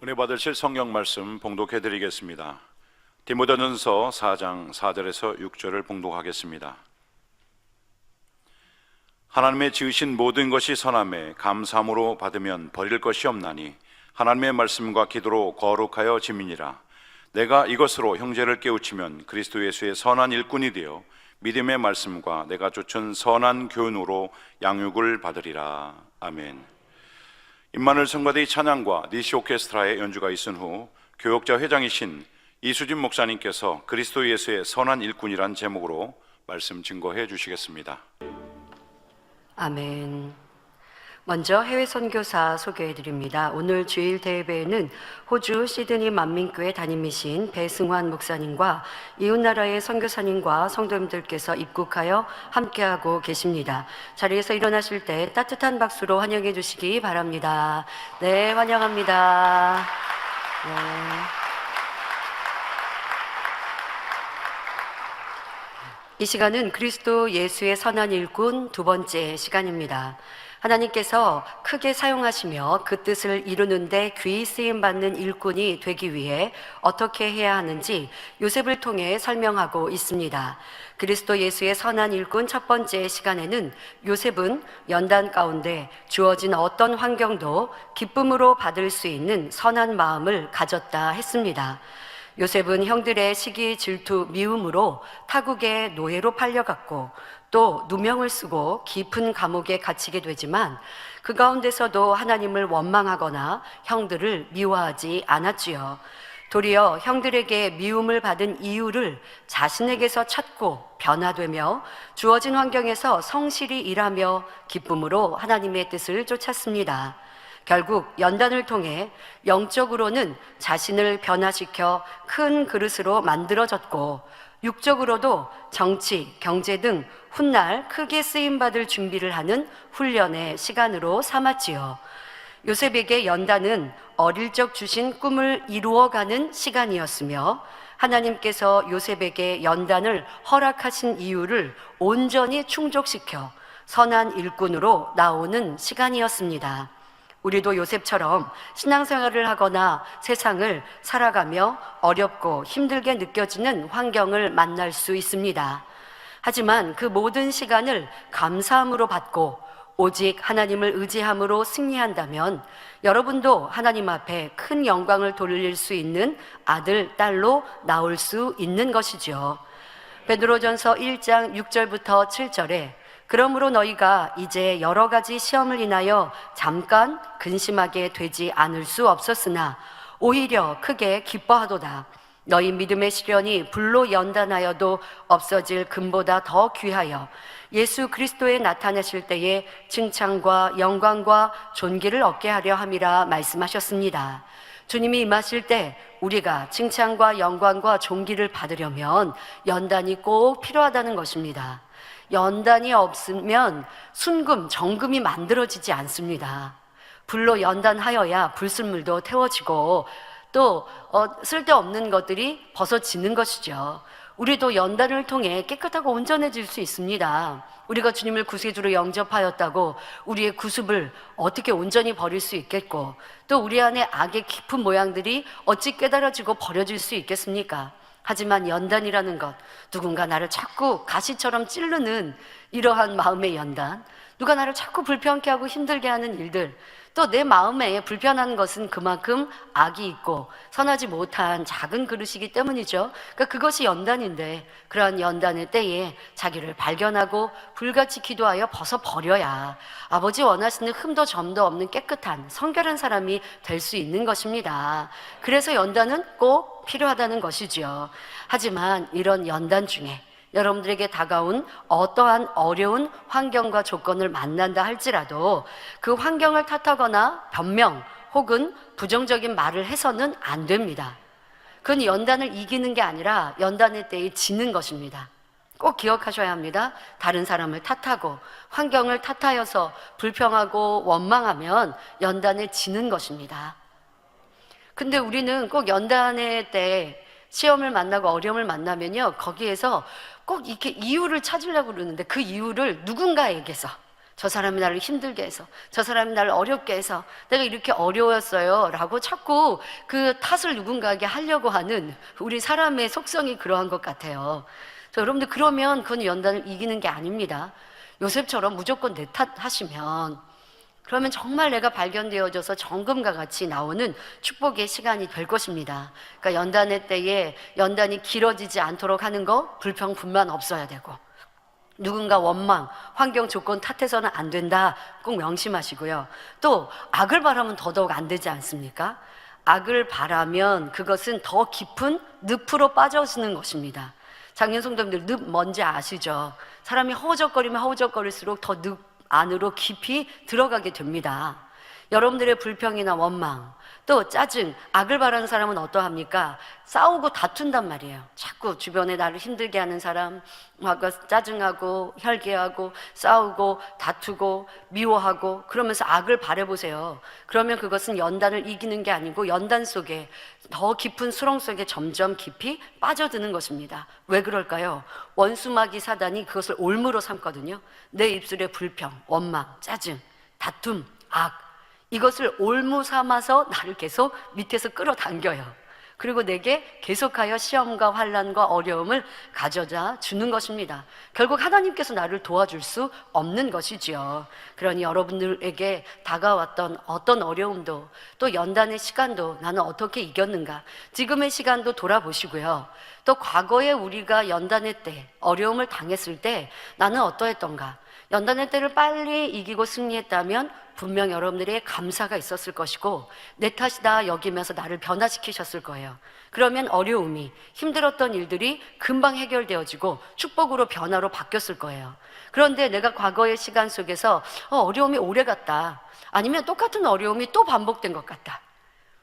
은혜 받으실 성경 말씀 봉독해 드리겠습니다. 디모데전서 4장 4절에서 6절을 봉독하겠습니다. 하나님의 지으신 모든 것이 선함에 감사함으로 받으면 버릴 것이 없나니 하나님의 말씀과 기도로 거룩하여 지민이라. 내가 이것으로 형제를 깨우치면 그리스도 예수의 선한 일꾼이 되어 믿음의 말씀과 내가 쫓은 선한 교훈으로 양육을 받으리라. 아멘. 임마누엘 성가대의 찬양과 니시 오케스트라의 연주가 있은 후 교역자 회장이신 이수진 목사님께서 그리스도 예수의 선한 일꾼이란 제목으로 말씀 증거해 주시겠습니다. 아멘. 먼저 해외 선교사 소개해 드립니다. 오늘 주일 대회에는 호주 시드니 만민교회 담임이신 배승환 목사님과 이웃나라의 선교사님과 성도님들께서 입국하여 함께하고 계십니다. 자리에서 일어나실 때 따뜻한 박수로 환영해 주시기 바랍니다. 네, 환영합니다. 네. 이 시간은 그리스도 예수의 선한 일꾼 두 번째 시간입니다. 하나님께서 크게 사용하시며 그 뜻을 이루는데 귀히 쓰임받는 일꾼이 되기 위해 어떻게 해야 하는지 요셉을 통해 설명하고 있습니다. 그리스도 예수의 선한 일꾼 첫 번째 시간에는 요셉은 연단 가운데 주어진 어떤 환경도 기쁨으로 받을 수 있는 선한 마음을 가졌다 했습니다. 요셉은 형들의 시기, 질투, 미움으로 타국의 노예로 팔려갔고 또 누명을 쓰고 깊은 감옥에 갇히게 되지만 그 가운데서도 하나님을 원망하거나 형들을 미워하지 않았지요. 도리어 형들에게 미움을 받은 이유를 자신에게서 찾고 변화되며 주어진 환경에서 성실히 일하며 기쁨으로 하나님의 뜻을 쫓았습니다. 결국 연단을 통해 영적으로는 자신을 변화시켜 큰 그릇으로 만들어졌고 육적으로도 정치, 경제 등 훗날 크게 쓰임받을 준비를 하는 훈련의 시간으로 삼았지요. 요셉에게 연단은 어릴 적 주신 꿈을 이루어가는 시간이었으며 하나님께서 요셉에게 연단을 허락하신 이유를 온전히 충족시켜 선한 일꾼으로 나오는 시간이었습니다. 우리도 요셉처럼 신앙생활을 하거나 세상을 살아가며 어렵고 힘들게 느껴지는 환경을 만날 수 있습니다. 하지만 그 모든 시간을 감사함으로 받고 오직 하나님을 의지함으로 승리한다면 여러분도 하나님 앞에 큰 영광을 돌릴 수 있는 아들, 딸로 나올 수 있는 것이죠. 베드로전서 1장 6절부터 7절에 그러므로 너희가 이제 여러 가지 시험을 인하여 잠깐 근심하게 되지 않을 수 없었으나 오히려 크게 기뻐하도다. 너희 믿음의 시련이 불로 연단하여도 없어질 금보다 더 귀하여 예수 그리스도에 나타나실 때에 칭찬과 영광과 존귀를 얻게 하려 함이라 말씀하셨습니다. 주님이 임하실 때 우리가 칭찬과 영광과 존귀를 받으려면 연단이 꼭 필요하다는 것입니다. 연단이 없으면 순금, 정금이 만들어지지 않습니다. 불로 연단하여야 불순물도 태워지고 또 쓸데없는 것들이 벗어지는 것이죠. 우리도 연단을 통해 깨끗하고 온전해질 수 있습니다. 우리가 주님을 구세주로 영접하였다고 우리의 구습을 어떻게 온전히 버릴 수 있겠고 또 우리 안에 악의 깊은 모양들이 어찌 깨달아지고 버려질 수 있겠습니까? 하지만 연단이라는 것, 누군가 나를 자꾸 가시처럼 찌르는 이러한 마음의 연단, 누가 나를 자꾸 불편케 하고 힘들게 하는 일들, 또 내 마음에 불편한 것은 그만큼 악이 있고 선하지 못한 작은 그릇이기 때문이죠. 그러니까 그것이 연단인데 그러한 연단의 때에 자기를 발견하고 불같이 기도하여 벗어버려야 아버지 원하시는 흠도 점도 없는 깨끗한 성결한 사람이 될 수 있는 것입니다. 그래서 연단은 꼭 필요하다는 것이죠. 하지만 이런 연단 중에 여러분들에게 다가온 어떠한 어려운 환경과 조건을 만난다 할지라도 그 환경을 탓하거나 변명 혹은 부정적인 말을 해서는 안 됩니다. 그건 연단을 이기는 게 아니라 연단의 때에 지는 것입니다. 꼭 기억하셔야 합니다. 다른 사람을 탓하고 환경을 탓하여서 불평하고 원망하면 연단에 지는 것입니다. 근데 우리는 꼭 연단의 때 시험을 만나고 어려움을 만나면요 거기에서 꼭 이렇게 이유를 찾으려고 그러는데 그 이유를 누군가에게서 저 사람이 나를 힘들게 해서, 저 사람이 나를 어렵게 해서 내가 이렇게 어려웠어요 라고 자꾸 그 탓을 누군가에게 하려고 하는 우리 사람의 속성이 그러한 것 같아요. 여러분들, 그러면 그건 연단을 이기는 게 아닙니다. 요셉처럼 무조건 내 탓하시면, 그러면 정말 내가 발견되어져서 정금과 같이 나오는 축복의 시간이 될 것입니다. 그러니까 연단의 때에 연단이 길어지지 않도록 하는 거, 불평, 분만 없어야 되고, 누군가 원망, 환경 조건 탓해서는 안 된다, 꼭 명심하시고요. 또 악을 바라면 더더욱 안 되지 않습니까? 악을 바라면 그것은 더 깊은 늪으로 빠져드는 것입니다. 작년 성도님들, 늪 뭔지 아시죠? 사람이 허우적거리면 허우적거릴수록 더 늪 안으로 깊이 들어가게 됩니다. 여러분들의 불평이나 원망, 또 짜증, 악을 바라는 사람은 어떠합니까? 싸우고 다툰단 말이에요. 자꾸 주변에 나를 힘들게 하는 사람, 짜증하고 혈기하고 싸우고 다투고 미워하고 그러면서 악을 바라보세요. 그러면 그것은 연단을 이기는 게 아니고 연단 속에, 더 깊은 수렁 속에 점점 깊이 빠져드는 것입니다. 왜 그럴까요? 원수마귀 사단이 그것을 올무로 삼거든요. 내 입술에 불평, 원망, 짜증, 다툼, 악, 이것을 올무 삼아서 나를 계속 밑에서 끌어당겨요. 그리고 내게 계속하여 시험과 환난과 어려움을 가져다 주는 것입니다. 결국 하나님께서 나를 도와줄 수 없는 것이지요. 그러니 여러분들에게 다가왔던 어떤 어려움도, 또 연단의 시간도 나는 어떻게 이겼는가, 지금의 시간도 돌아보시고요. 또 과거에 우리가 연단의 때, 어려움을 당했을 때 나는 어떠했던가, 연단의 때를 빨리 이기고 승리했다면 분명 여러분들의 감사가 있었을 것이고, 내 탓이다 여기면서 나를 변화시키셨을 거예요. 그러면 어려움이, 힘들었던 일들이 금방 해결되어지고 축복으로, 변화로 바뀌었을 거예요. 그런데 내가 과거의 시간 속에서 어려움이 오래 갔다, 아니면 똑같은 어려움이 또 반복된 것 같다,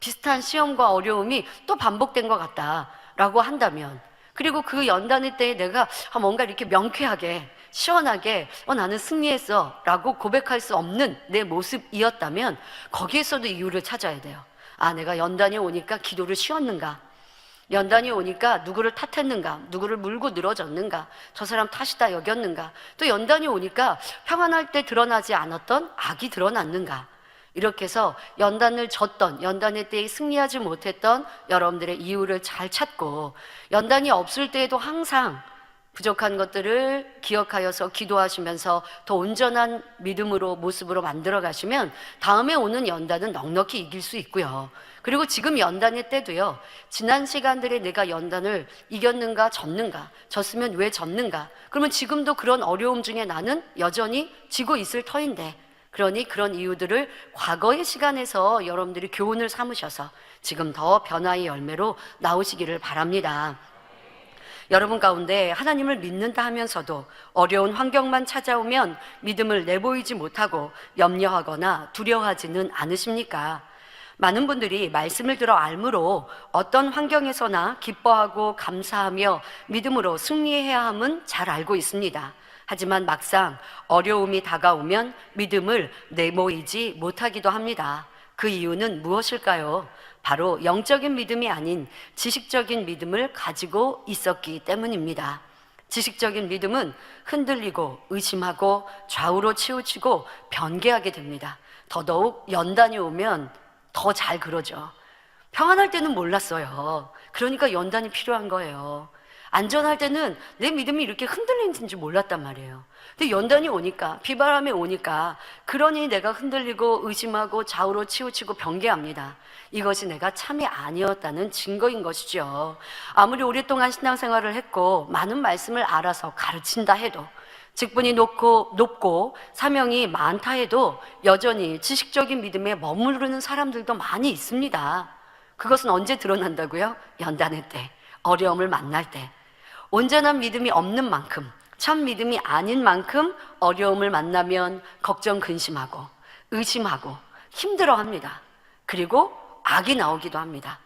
비슷한 시험과 어려움이 또 반복된 것 같다 라고 한다면, 그리고 그 연단의 때에 내가 뭔가 이렇게 명쾌하게 시원하게 나는 승리했어 라고 고백할 수 없는 내 모습이었다면, 거기에서도 이유를 찾아야 돼요. 내가 연단이 오니까 기도를 쉬었는가, 연단이 오니까 누구를 탓했는가, 누구를 물고 늘어졌는가, 저 사람 탓이다 여겼는가, 또 연단이 오니까 평안할 때 드러나지 않았던 악이 드러났는가. 이렇게 해서 연단을 졌던, 연단의 때에 승리하지 못했던 여러분들의 이유를 잘 찾고, 연단이 없을 때에도 항상 부족한 것들을 기억하여서 기도하시면서 더 온전한 믿음으로, 모습으로 만들어 가시면 다음에 오는 연단은 넉넉히 이길 수 있고요. 그리고 지금 연단의 때도요, 지난 시간들에 내가 연단을 이겼는가 졌는가, 졌으면 왜 졌는가, 그러면 지금도 그런 어려움 중에 나는 여전히 지고 있을 터인데, 그러니 그런 이유들을 과거의 시간에서 여러분들이 교훈을 삼으셔서 지금 더 변화의 열매로 나오시기를 바랍니다. 여러분 가운데 하나님을 믿는다 하면서도 어려운 환경만 찾아오면 믿음을 내보이지 못하고 염려하거나 두려워하지는 않으십니까? 많은 분들이 말씀을 들어 알므로 어떤 환경에서나 기뻐하고 감사하며 믿음으로 승리해야 함은 잘 알고 있습니다. 하지만 막상 어려움이 다가오면 믿음을 내모이지 못하기도 합니다. 그 이유는 무엇일까요? 바로 영적인 믿음이 아닌 지식적인 믿음을 가지고 있었기 때문입니다. 지식적인 믿음은 흔들리고 의심하고 좌우로 치우치고 변개하게 됩니다. 더더욱 연단이 오면 더 잘 그러죠. 평안할 때는 몰랐어요. 그러니까 연단이 필요한 거예요. 안전할 때는 내 믿음이 이렇게 흔들리는지 몰랐단 말이에요. 근데 연단이 오니까, 비바람이 오니까, 그러니 내가 흔들리고 의심하고 좌우로 치우치고 변개합니다. 이것이 내가 참이 아니었다는 증거인 것이죠. 아무리 오랫동안 신앙생활을 했고 많은 말씀을 알아서 가르친다 해도, 직분이 높고 사명이 많다 해도 여전히 지식적인 믿음에 머무르는 사람들도 많이 있습니다. 그것은 언제 드러난다고요? 연단의 때, 어려움을 만날 때. 온전한 믿음이 없는 만큼, 참 믿음이 아닌 만큼 어려움을 만나면 걱정, 근심하고 의심하고 힘들어합니다. 그리고 악이 나오기도 합니다.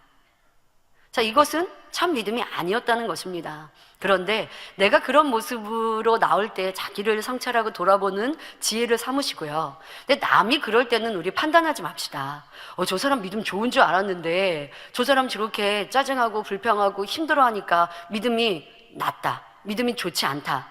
자, 이것은 참 믿음이 아니었다는 것입니다. 그런데 내가 그런 모습으로 나올 때 자기를 성찰하고 돌아보는 지혜를 삼으시고요. 근데 남이 그럴 때는 우리 판단하지 맙시다. 저 사람 믿음 좋은 줄 알았는데 저 사람 저렇게 짜증하고 불평하고 힘들어하니까 믿음이 낮다, 믿음이 좋지 않다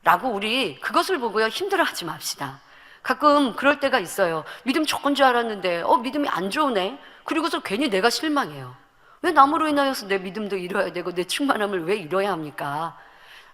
라고 우리 그것을 보고요 힘들어하지 맙시다. 가끔 그럴 때가 있어요. 믿음 좋은 줄 알았는데 믿음이 안 좋으네. 그리고서 괜히 내가 실망해요. 왜 남으로 인하여서 내 믿음도 잃어야 되고 내 충만함을 왜 잃어야 합니까?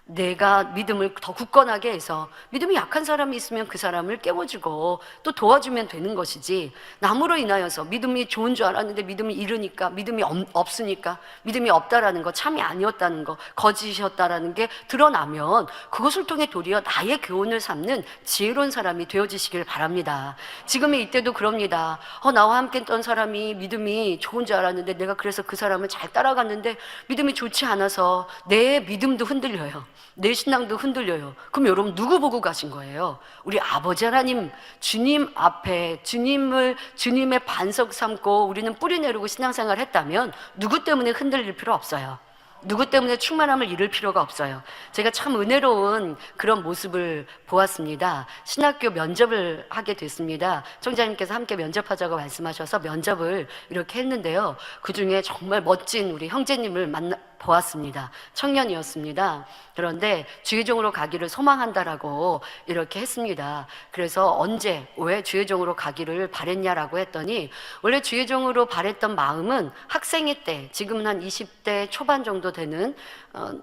내가 믿음을 더 굳건하게 해서 믿음이 약한 사람이 있으면 그 사람을 깨워주고 또 도와주면 되는 것이지, 남으로 인하여서 믿음이 좋은 줄 알았는데 믿음을 잃으니까, 믿음이 없으니까, 믿음이 없다라는 거, 참이 아니었다는 거, 거짓이었다라는 게 드러나면 그것을 통해 도리어 나의 교훈을 삼는 지혜로운 사람이 되어지시길 바랍니다. 지금의 이때도 그럽니다. 나와 함께 했던 사람이 믿음이 좋은 줄 알았는데 내가 그래서 그 사람을 잘 따라갔는데 믿음이 좋지 않아서 내 믿음도 흔들려요. 내 신앙도 흔들려요. 그럼 여러분 누구 보고 가신 거예요? 우리 아버지 하나님, 주님 앞에 주님의 반석 삼고 우리는 뿌리 내리고 신앙생활 했다면 누구 때문에 흔들릴 필요 없어요. 누구 때문에 충만함을 잃을 필요가 없어요. 제가 참 은혜로운 그런 모습을 보았습니다. 신학교 면접을 하게 됐습니다. 청자님께서 함께 면접하자고 말씀하셔서 면접을 이렇게 했는데요, 그 중에 정말 멋진 우리 형제님을 보았습니다. 청년이었습니다. 그런데 주의종으로 가기를 소망한다라고 이렇게 했습니다. 그래서 언제 왜 주의종으로 가기를 바랬냐라고 했더니, 원래 주의종으로 바랬던 마음은 학생회 때, 지금은 한 20대 초반 정도 되는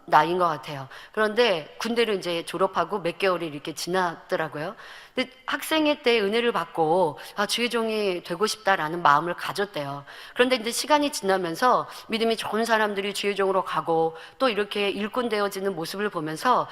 나이인 것 같아요. 그런데 군대를 이제 졸업하고 몇 개월이 이렇게 지났더라고요. 근데 학생회 때 은혜를 받고 주의종이 되고 싶다라는 마음을 가졌대요. 그런데 이제 시간이 지나면서 믿음이 좋은 사람들이 주의종으로 가고 또 이렇게 일꾼 되어지는 모습을 보면서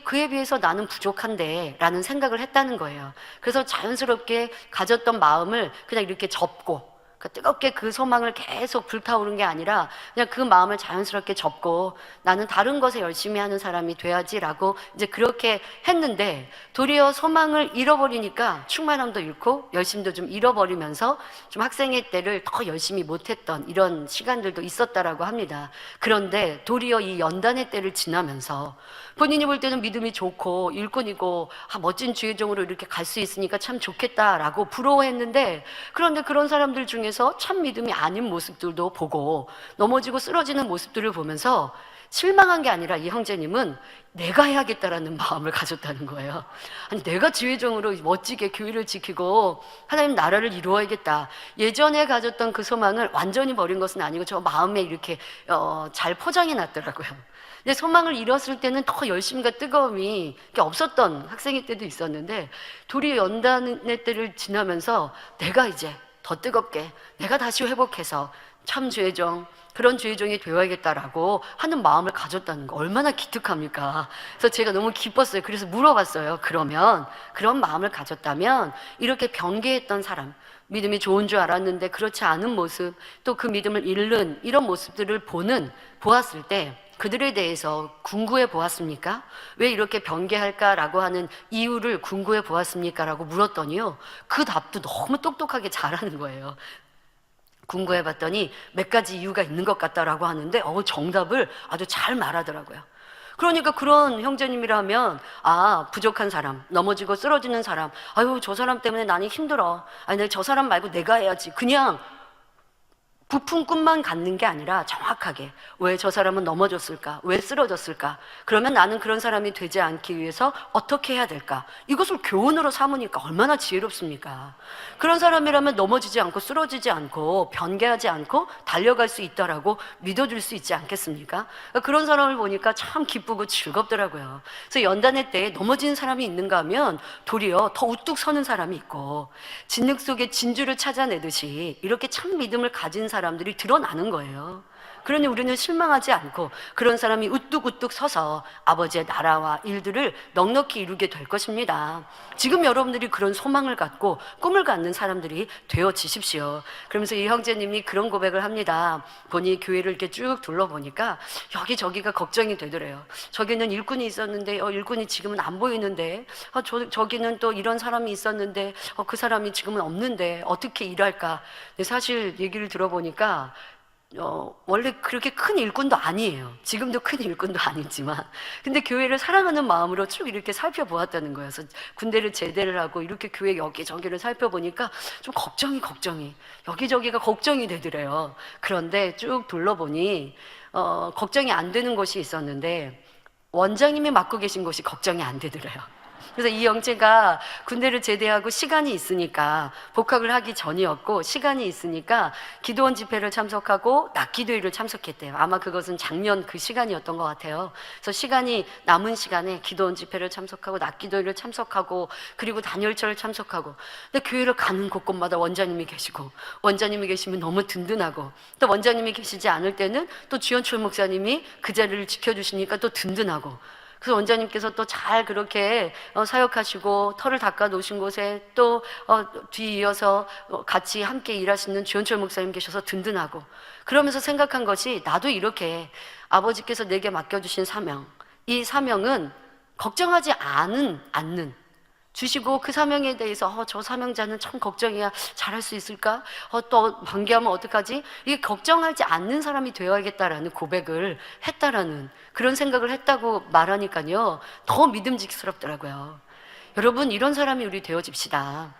그에 비해서 나는 부족한데 라는 생각을 했다는 거예요. 그래서 자연스럽게 가졌던 마음을 그냥 이렇게 접고, 뜨겁게 그 소망을 계속 불타오른 게 아니라 그냥 그 마음을 자연스럽게 접고 나는 다른 것에 열심히 하는 사람이 돼야지라고 이제 그렇게 했는데, 도리어 소망을 잃어버리니까 충만함도 잃고 열심도 좀 잃어버리면서 좀 학생회 때를 더 열심히 못했던 이런 시간들도 있었다라고 합니다. 그런데 도리어 이 연단의 때를 지나면서 본인이 볼 때는 믿음이 좋고 일꾼이고 멋진 주의종으로 이렇게 갈 수 있으니까 참 좋겠다라고 부러워했는데, 그런데 그런 사람들 중에서 참 믿음이 아닌 모습들도 보고 넘어지고 쓰러지는 모습들을 보면서 실망한 게 아니라 이 형제님은 내가 해야겠다라는 마음을 가졌다는 거예요. 아니, 내가 주의종으로 멋지게 교회를 지키고 하나님 나라를 이루어야겠다. 예전에 가졌던 그 소망을 완전히 버린 것은 아니고 저 마음에 이렇게 잘 포장해 놨더라고요. 근데 소망을 잃었을 때는 더 열심과 뜨거움이 없었던 학생일 때도 있었는데, 둘이 연단의 때를 지나면서 내가 이제 더 뜨겁게 내가 다시 회복해서 참 주의종, 그런 주의종이 되어야겠다라고 하는 마음을 가졌다는 거 얼마나 기특합니까? 그래서 제가 너무 기뻤어요. 그래서 물어봤어요. 그러면 그런 마음을 가졌다면 이렇게 변개했던 사람, 믿음이 좋은 줄 알았는데 그렇지 않은 모습, 또 그 믿음을 잃는 이런 모습들을 보았을 때 그들에 대해서 궁구해 보았습니까? 왜 이렇게 변개할까라고 하는 이유를 궁구해 보았습니까? 라고 물었더니요, 그 답도 너무 똑똑하게 잘하는 거예요. 궁구해 봤더니 몇 가지 이유가 있는 것 같다라고 하는데 정답을 아주 잘 말하더라고요. 그러니까 그런 형제님이라면 부족한 사람, 넘어지고 쓰러지는 사람, 저 사람 때문에 나는 힘들어, 저 사람 말고 내가 해야지, 그냥 부푼 꿈만 갖는 게 아니라 정확하게 왜 저 사람은 넘어졌을까? 왜 쓰러졌을까? 그러면 나는 그런 사람이 되지 않기 위해서 어떻게 해야 될까? 이것을 교훈으로 삼으니까 얼마나 지혜롭습니까? 그런 사람이라면 넘어지지 않고 쓰러지지 않고 변개하지 않고 달려갈 수 있다라고 믿어줄 수 있지 않겠습니까? 그런 사람을 보니까 참 기쁘고 즐겁더라고요. 그래서 연단회 때 넘어진 사람이 있는가 하면 도리어 더 우뚝 서는 사람이 있고, 진흙 속에 진주를 찾아내듯이 이렇게 참 믿음을 가진 사람들이 드러나는 거예요. 그러니 우리는 실망하지 않고 그런 사람이 우뚝우뚝 서서 아버지의 나라와 일들을 넉넉히 이루게 될 것입니다. 지금 여러분들이 그런 소망을 갖고 꿈을 갖는 사람들이 되어지십시오. 그러면서 이 형제님이 그런 고백을 합니다. 본인이 교회를 이렇게 쭉 둘러보니까 여기저기가 걱정이 되더래요. 저기는 일꾼이 있었는데 일꾼이 지금은 안 보이는데, 저기는 또 이런 사람이 있었는데 그 사람이 지금은 없는데 어떻게 일할까. 근데 사실 얘기를 들어보니까 원래 그렇게 큰 일꾼도 아니에요. 지금도 큰 일꾼도 아니지만, 근데 교회를 사랑하는 마음으로 쭉 이렇게 살펴보았다는 거예요. 그래서 군대를 제대를 하고 이렇게 교회 여기저기를 살펴보니까 좀 걱정이 여기저기가 걱정이 되더래요. 그런데 쭉 둘러보니 걱정이 안 되는 곳이 있었는데 원장님이 맡고 계신 곳이 걱정이 안 되더래요. 그래서 이 영재가 군대를 제대하고 시간이 있으니까, 복학을 하기 전이었고 시간이 있으니까 기도원 집회를 참석하고 낮기도회를 참석했대요. 아마 그것은 작년 그 시간이었던 것 같아요. 그래서 시간이 남은 시간에 기도원 집회를 참석하고 낮기도회를 참석하고 그리고 단열절을 참석하고, 근데 교회를 가는 곳곳마다 원장님이 계시고, 원장님이 계시면 너무 든든하고, 또 원장님이 계시지 않을 때는 또 주연철 목사님이 그 자리를 지켜주시니까 또 든든하고, 그래서 원장님께서 또 잘 그렇게 사역하시고 털을 닦아 놓으신 곳에 또 뒤이어서 같이 함께 일하시는 주연철 목사님 계셔서 든든하고, 그러면서 생각한 것이, 나도 이렇게 아버지께서 내게 맡겨주신 사명, 이 사명은 걱정하지 않는 주시고, 그 사명에 대해서 저 사명자는 참 걱정이야, 잘할 수 있을까? 또 반기하면 어떡하지? 이게 걱정하지 않는 사람이 되어야겠다라는 고백을 했다라는 그런 생각을 했다고 말하니까요, 더 믿음직스럽더라고요. 여러분, 이런 사람이 우리 되어집시다.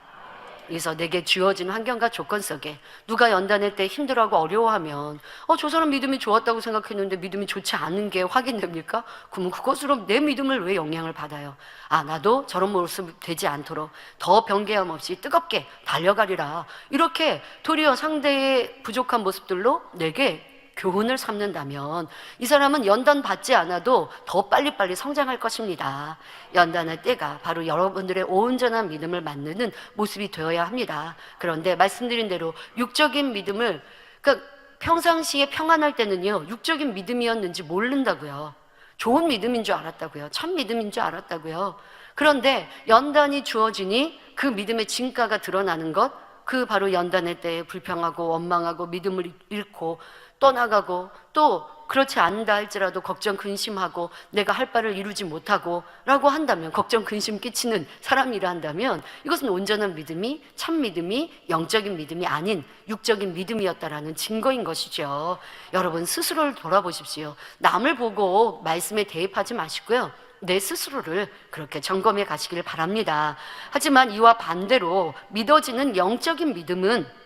그래서 내게 주어진 환경과 조건 속에 누가 연단할 때 힘들어하고 어려워하면 저 사람 믿음이 좋았다고 생각했는데 믿음이 좋지 않은 게 확인됩니까? 그러면 그것으로 내 믿음을 왜 영향을 받아요? 나도 저런 모습 되지 않도록 더 변개함 없이 뜨겁게 달려가리라. 이렇게 도리어 상대의 부족한 모습들로 내게 교훈을 삼는다면 이 사람은 연단 받지 않아도 더 빨리빨리 성장할 것입니다. 연단의 때가 바로 여러분들의 온전한 믿음을 만드는 모습이 되어야 합니다. 그런데 말씀드린 대로 육적인 믿음을, 그러니까 평상시에 평안할 때는요, 육적인 믿음이었는지 모른다고요. 좋은 믿음인 줄 알았다고요. 참 믿음인 줄 알았다고요. 그런데 연단이 주어지니 그 믿음의 진가가 드러나는 것, 그 바로 연단의 때에 불평하고 원망하고 믿음을 잃고 떠나가고, 또 그렇지 않다 할지라도 걱정 근심하고 내가 할 바를 이루지 못하고 라고 한다면, 걱정 근심 끼치는 사람이라 한다면, 이것은 온전한 믿음이, 참 믿음이 영적인 믿음이 아닌 육적인 믿음이었다라는 증거인 것이죠. 여러분, 스스로를 돌아보십시오. 남을 보고 말씀에 대입하지 마시고요, 내 스스로를 그렇게 점검해 가시길 바랍니다. 하지만 이와 반대로 믿어지는 영적인 믿음은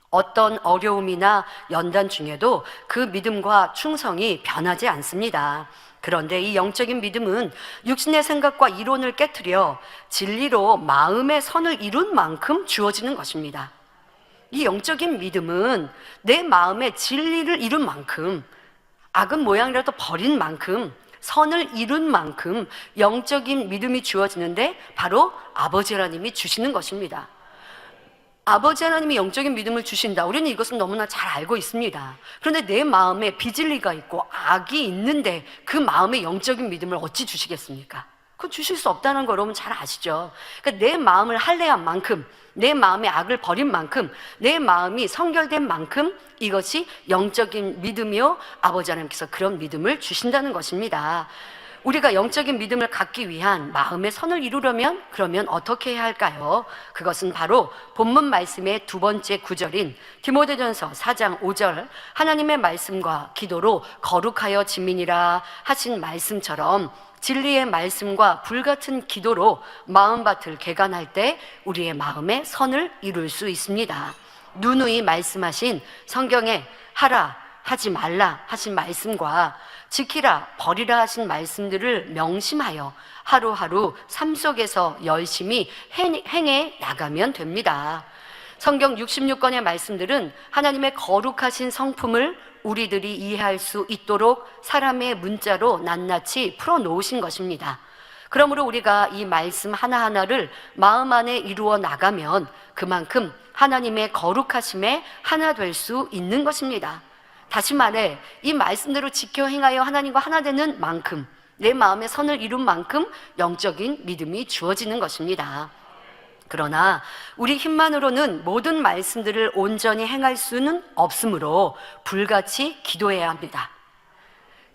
어떤 어려움이나 연단 중에도 그 믿음과 충성이 변하지 않습니다. 그런데 이 영적인 믿음은 육신의 생각과 이론을 깨트려 진리로 마음의 선을 이룬 만큼 주어지는 것입니다. 이 영적인 믿음은 내 마음의 진리를 이룬 만큼, 악은 모양이라도 버린 만큼, 선을 이룬 만큼 영적인 믿음이 주어지는데 바로 아버지 하나님이 주시는 것입니다. 아버지 하나님이 영적인 믿음을 주신다. 우리는 이것은 너무나 잘 알고 있습니다. 그런데 내 마음에 비진리가 있고 악이 있는데 그 마음에 영적인 믿음을 어찌 주시겠습니까? 그건 주실 수 없다는 거 여러분 잘 아시죠? 그러니까 내 마음을 할례한 만큼, 내 마음의 악을 버린 만큼, 내 마음이 성결된 만큼 이것이 영적인 믿음이요, 아버지 하나님께서 그런 믿음을 주신다는 것입니다. 우리가 영적인 믿음을 갖기 위한 마음의 선을 이루려면 그러면 어떻게 해야 할까요? 그것은 바로 본문 말씀의 두 번째 구절인 디모데전서 4장 5절, 하나님의 말씀과 기도로 거룩하여 지민이라 하신 말씀처럼 진리의 말씀과 불같은 기도로 마음밭을 개간할 때 우리의 마음의 선을 이룰 수 있습니다. 누누이 말씀하신 성경에 하라, 하지 말라 하신 말씀과 지키라, 버리라 하신 말씀들을 명심하여 하루하루 삶 속에서 열심히 행해 나가면 됩니다. 성경 66권의 말씀들은 하나님의 거룩하신 성품을 우리들이 이해할 수 있도록 사람의 문자로 낱낱이 풀어놓으신 것입니다. 그러므로 우리가 이 말씀 하나하나를 마음 안에 이루어 나가면 그만큼 하나님의 거룩하심에 하나 될 수 있는 것입니다. 다시 말해, 이 말씀대로 지켜 행하여 하나님과 하나 되는 만큼, 내 마음의 선을 이룬 만큼 영적인 믿음이 주어지는 것입니다. 그러나 우리 힘만으로는 모든 말씀들을 온전히 행할 수는 없으므로 불같이 기도해야 합니다.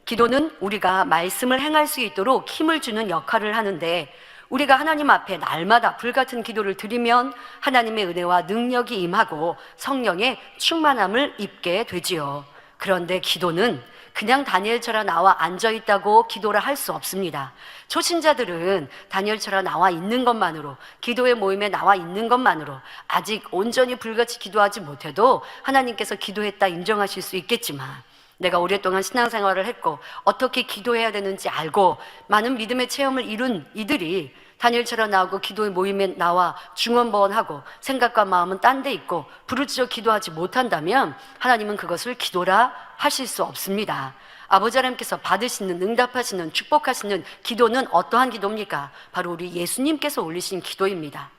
기도는 우리가 말씀을 행할 수 있도록 힘을 주는 역할을 하는데, 우리가 하나님 앞에 날마다 불같은 기도를 드리면 하나님의 은혜와 능력이 임하고 성령의 충만함을 입게 되지요. 그런데 기도는 그냥 다니엘처럼 나와 앉아있다고 기도를 할 수 없습니다. 초신자들은 다니엘처럼 나와 있는 것만으로, 기도의 모임에 나와 있는 것만으로 아직 온전히 불같이 기도하지 못해도 하나님께서 기도했다 인정하실 수 있겠지만, 내가 오랫동안 신앙생활을 했고 어떻게 기도해야 되는지 알고 많은 믿음의 체험을 이룬 이들이 다니엘처럼 나오고 기도의 모임에 나와 중언부언하고 생각과 마음은 딴 데 있고 부르짖어 기도하지 못한다면 하나님은 그것을 기도라 하실 수 없습니다. 아버지 하나님께서 받으시는, 응답하시는, 축복하시는 기도는 어떠한 기도입니까? 바로 우리 예수님께서 올리신 기도입니다.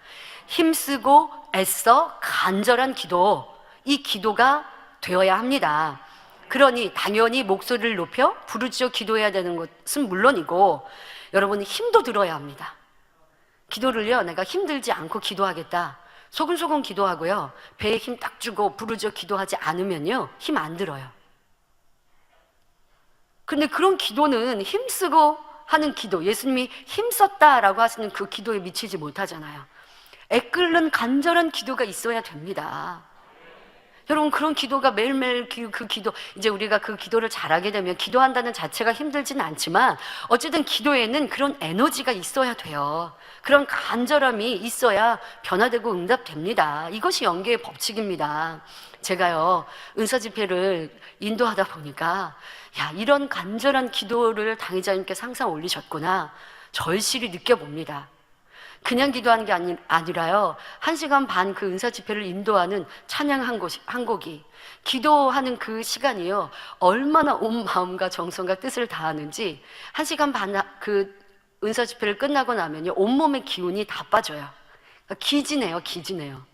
힘쓰고 애써 간절한 기도, 이 기도가 되어야 합니다. 그러니 당연히 목소리를 높여 부르짖어 기도해야 되는 것은 물론이고 여러분 힘도 들어야 합니다. 기도를요, 내가 힘들지 않고 기도하겠다, 소근소근 기도하고요, 배에 힘 딱 주고 부르짖어 기도하지 않으면요 힘 안 들어요. 근데 그런 기도는 힘쓰고 하는 기도, 예수님이 힘썼다라고 하시는 그 기도에 미치지 못하잖아요. 애끓는 간절한 기도가 있어야 됩니다. 여러분, 그런 기도가 매일매일 그 기도, 이제 우리가 그 기도를 잘하게 되면 기도한다는 자체가 힘들지는 않지만 어쨌든 기도에는 그런 에너지가 있어야 돼요. 그런 간절함이 있어야 변화되고 응답됩니다. 이것이 연계의 법칙입니다. 제가요, 은사 집회를 인도하다 보니까 야, 이런 간절한 기도를 당회자님께서 항상 올리셨구나, 절실히 느껴봅니다. 그냥 기도하는 게 아니라요, 1시간 반 그 은사 집회를 인도하는 찬양 한 곡이, 기도하는 그 시간이요, 얼마나 온 마음과 정성과 뜻을 다하는지 1시간 반 그 은사 집회를 끝나고 나면요 온몸의 기운이 다 빠져요. 그러니까 기지네요.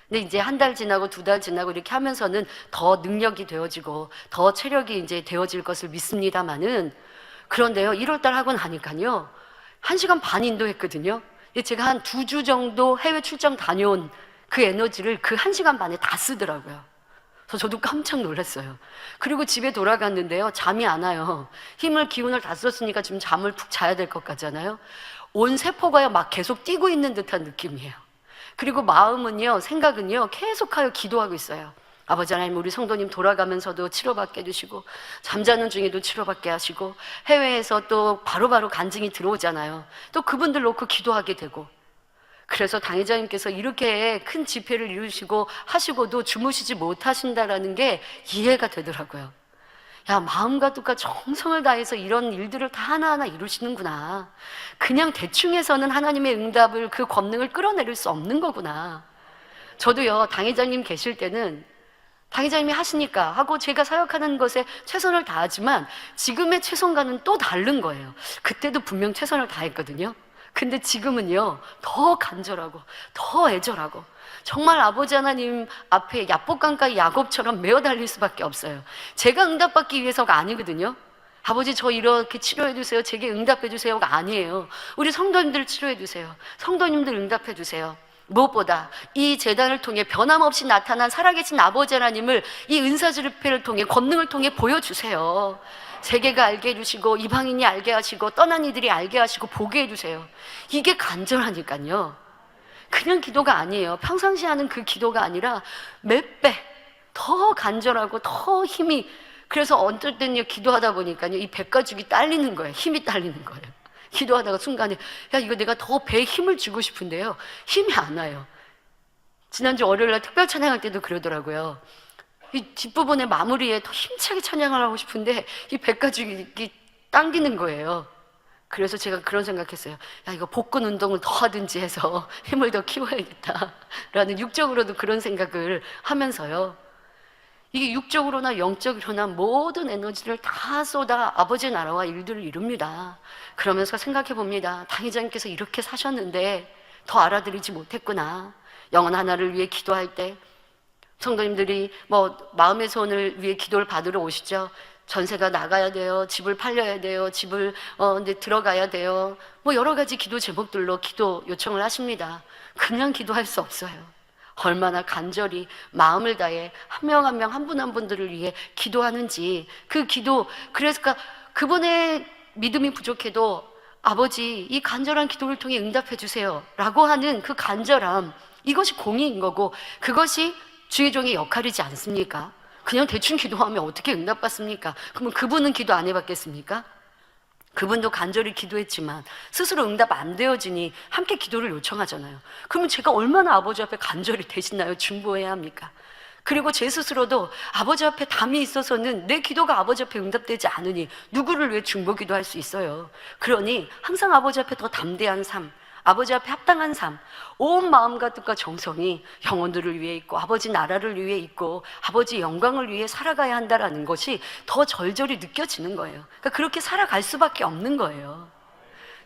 근데 이제 1달 지나고 2달 지나고 이렇게 하면서는 더 능력이 되어지고 더 체력이 이제 되어질 것을 믿습니다만은, 그런데요 1월달 하고 나니까요 1시간 반 인도했거든요. 제가 한 2주 정도 해외 출장 다녀온 그 에너지를 그 1시간 반에 다 쓰더라고요. 그래서 저도 깜짝 놀랐어요. 그리고 집에 돌아갔는데요 잠이 안 와요. 기운을 다 썼으니까 지금 잠을 푹 자야 될 것 같잖아요. 온 세포가요 막 계속 뛰고 있는 듯한 느낌이에요. 그리고 마음은요, 생각은요 계속하여 기도하고 있어요. 아버지 하나님, 우리 성도님 돌아가면서도 치료받게 해주시고 잠자는 중에도 치료받게 하시고 해외에서 또 바로바로 간증이 들어오잖아요. 또 그분들 놓고 기도하게 되고, 그래서 당회자님께서 이렇게 큰 집회를 이루시고 하시고도 주무시지 못하신다라는 게 이해가 되더라고요. 야, 마음과 뜻과 정성을 다해서 이런 일들을 다 하나하나 이루시는구나. 그냥 대충 해서는 하나님의 응답을, 그 권능을 끌어내릴 수 없는 거구나. 저도요 당회장님 계실 때는 당회장님이 하시니까 하고 제가 사역하는 것에 최선을 다하지만 지금의 최선과는 또 다른 거예요. 그때도 분명 최선을 다했거든요. 근데 지금은요 더 간절하고 더 애절하고 정말 아버지 하나님 앞에 야복강가의 야곱처럼 메어 달릴 수밖에 없어요. 제가 응답받기 위해서가 아니거든요. 아버지 저 이렇게 치료해 주세요, 제게 응답해 주세요가 아니에요. 우리 성도님들 치료해 주세요, 성도님들 응답해 주세요. 무엇보다 이 재단을 통해 변함없이 나타난 살아계신 아버지 하나님을 이 은사 집회를 통해, 권능을 통해 보여주세요. 세계가 알게 해주시고 이방인이 알게 하시고 떠난 이들이 알게 하시고 보게 해주세요. 이게 간절하니까요. 그냥 기도가 아니에요. 평상시 하는 그 기도가 아니라 몇 배 더 간절하고 더 힘이, 그래서 어떨 때는요 기도하다 보니까요 이 백가죽이 딸리는 거예요. 힘이 딸리는 거예요. 기도하다가 순간에 야, 이거 내가 더 배에 힘을 주고 싶은데요 힘이 안 와요. 지난주 월요일날 특별 찬양할 때도 그러더라고요. 이 뒷부분의 마무리에 더 힘차게 찬양을 하고 싶은데 이 백가죽이 당기는 거예요. 그래서 제가 그런 생각했어요. 야, 이거 복근 운동을 더 하든지 해서 힘을 더 키워야겠다 라는, 육적으로도 그런 생각을 하면서요, 이게 육적으로나 영적으로나 모든 에너지를 다 쏟아 아버지의 나라와 일들을 이룹니다. 그러면서 생각해 봅니다. 당회장님께서 이렇게 사셨는데 더 알아들이지 못했구나. 영혼 하나를 위해 기도할 때 성도님들이 마음의 소원을 위해 기도를 받으러 오시죠. 전세가 나가야 돼요, 집을 팔려야 돼요, 집을 이제 들어가야 돼요, 여러 가지 기도 제목들로 기도 요청을 하십니다. 그냥 기도할 수 없어요. 얼마나 간절히 마음을 다해 한 명 한 명 한 분 한 분들을 위해 기도하는지, 그 기도, 그래서 그분의 믿음이 부족해도 아버지 이 간절한 기도를 통해 응답해 주세요 라고 하는 그 간절함, 이것이 공의인 거고 그것이 주의 종의 역할이지 않습니까? 그냥 대충 기도하면 어떻게 응답받습니까? 그러면 그분은 기도 안 해봤겠습니까? 그분도 간절히 기도했지만 스스로 응답 안 되어지니 함께 기도를 요청하잖아요. 그러면 제가 얼마나 아버지 앞에 간절히 되시나요? 중보해야 합니까? 그리고 제 스스로도 아버지 앞에 담이 있어서는 내 기도가 아버지 앞에 응답되지 않으니 누구를 위해 중보 기도할 수 있어요. 그러니 항상 아버지 앞에 더 담대한 삶, 아버지 앞에 합당한 삶, 온 마음과 뜻과 정성이 영혼들을 위해 있고 아버지 나라를 위해 있고 아버지 영광을 위해 살아가야 한다라는 것이 더 절절히 느껴지는 거예요. 그러니까 그렇게 살아갈 수밖에 없는 거예요.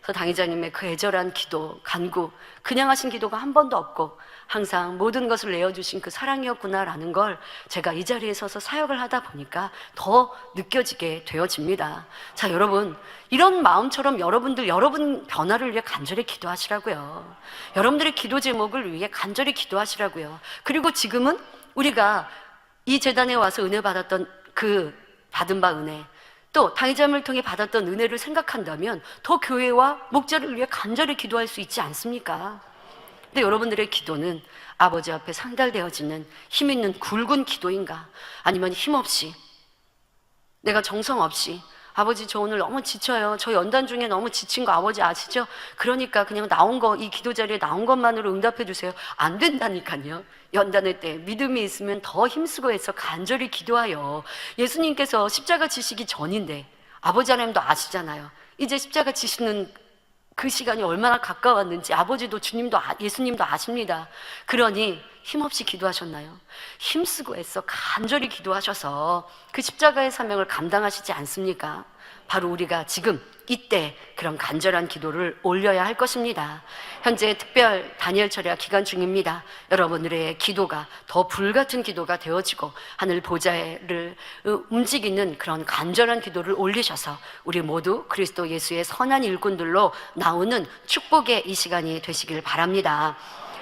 그래서 당회장님의 그 애절한 기도, 간구, 그냥 하신 기도가 한 번도 없고 항상 모든 것을 내어주신 그 사랑이었구나라는 걸 제가 이 자리에 서서 사역을 하다 보니까 더 느껴지게 되어집니다. 자, 여러분, 이런 마음처럼 여러분 변화를 위해 간절히 기도하시라고요. 여러분들의 기도 제목을 위해 간절히 기도하시라고요. 그리고 지금은 우리가 이 재단에 와서 은혜 받았던 그 받은 바 은혜, 또 당회장을 통해 받았던 은혜를 생각한다면 더 교회와 목자를 위해 간절히 기도할 수 있지 않습니까? 근데 여러분들의 기도는 아버지 앞에 상달되어지는 힘 있는 굵은 기도인가? 아니면 힘없이, 내가 정성 없이, 아버지 저 오늘 너무 지쳐요, 저 연단 중에 너무 지친 거 아버지 아시죠? 그러니까 그냥 나온 거, 이 기도 자리에 나온 것만으로 응답해 주세요. 안 된다니까요. 연단의 때 믿음이 있으면 더 힘쓰고 해서 간절히 기도하여. 예수님께서 십자가 지시기 전인데 아버지 하나님도 아시잖아요. 이제 십자가 지시는 그 시간이 얼마나 가까웠는지 아버지도 주님도 예수님도 아십니다. 그러니 힘없이 기도하셨나요? 힘쓰고 애써 간절히 기도하셔서 그 십자가의 사명을 감당하시지 않습니까? 바로 우리가 지금 이때 그런 간절한 기도를 올려야 할 것입니다. 현재 특별 다니엘 철야 기간 중입니다. 여러분들의 기도가 더 불같은 기도가 되어지고 하늘 보좌를 움직이는 그런 간절한 기도를 올리셔서 우리 모두 그리스도 예수의 선한 일꾼들로 나오는 축복의 이 시간이 되시길 바랍니다.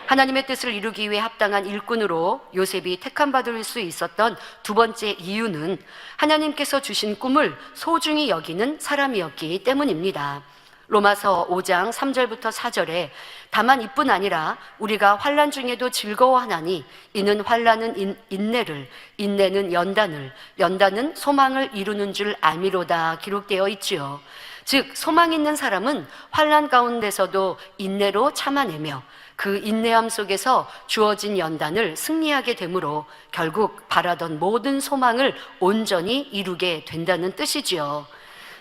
하나님의 뜻을 이루기 위해 합당한 일꾼으로 요셉이 택함받을 수 있었던 두 번째 이유는 하나님께서 주신 꿈을 소중히 여기는 사람이었기 때문입니다. 로마서 5장 3절부터 4절에 다만 이뿐 아니라 우리가 환난 중에도 즐거워하나니 이는 환난은 인내를, 인내는 연단을, 연단은 소망을 이루는 줄 알미로다 기록되어 있지요. 즉 소망 있는 사람은 환난 가운데서도 인내로 참아내며 그 인내함 속에서 주어진 연단을 승리하게 되므로 결국 바라던 모든 소망을 온전히 이루게 된다는 뜻이지요.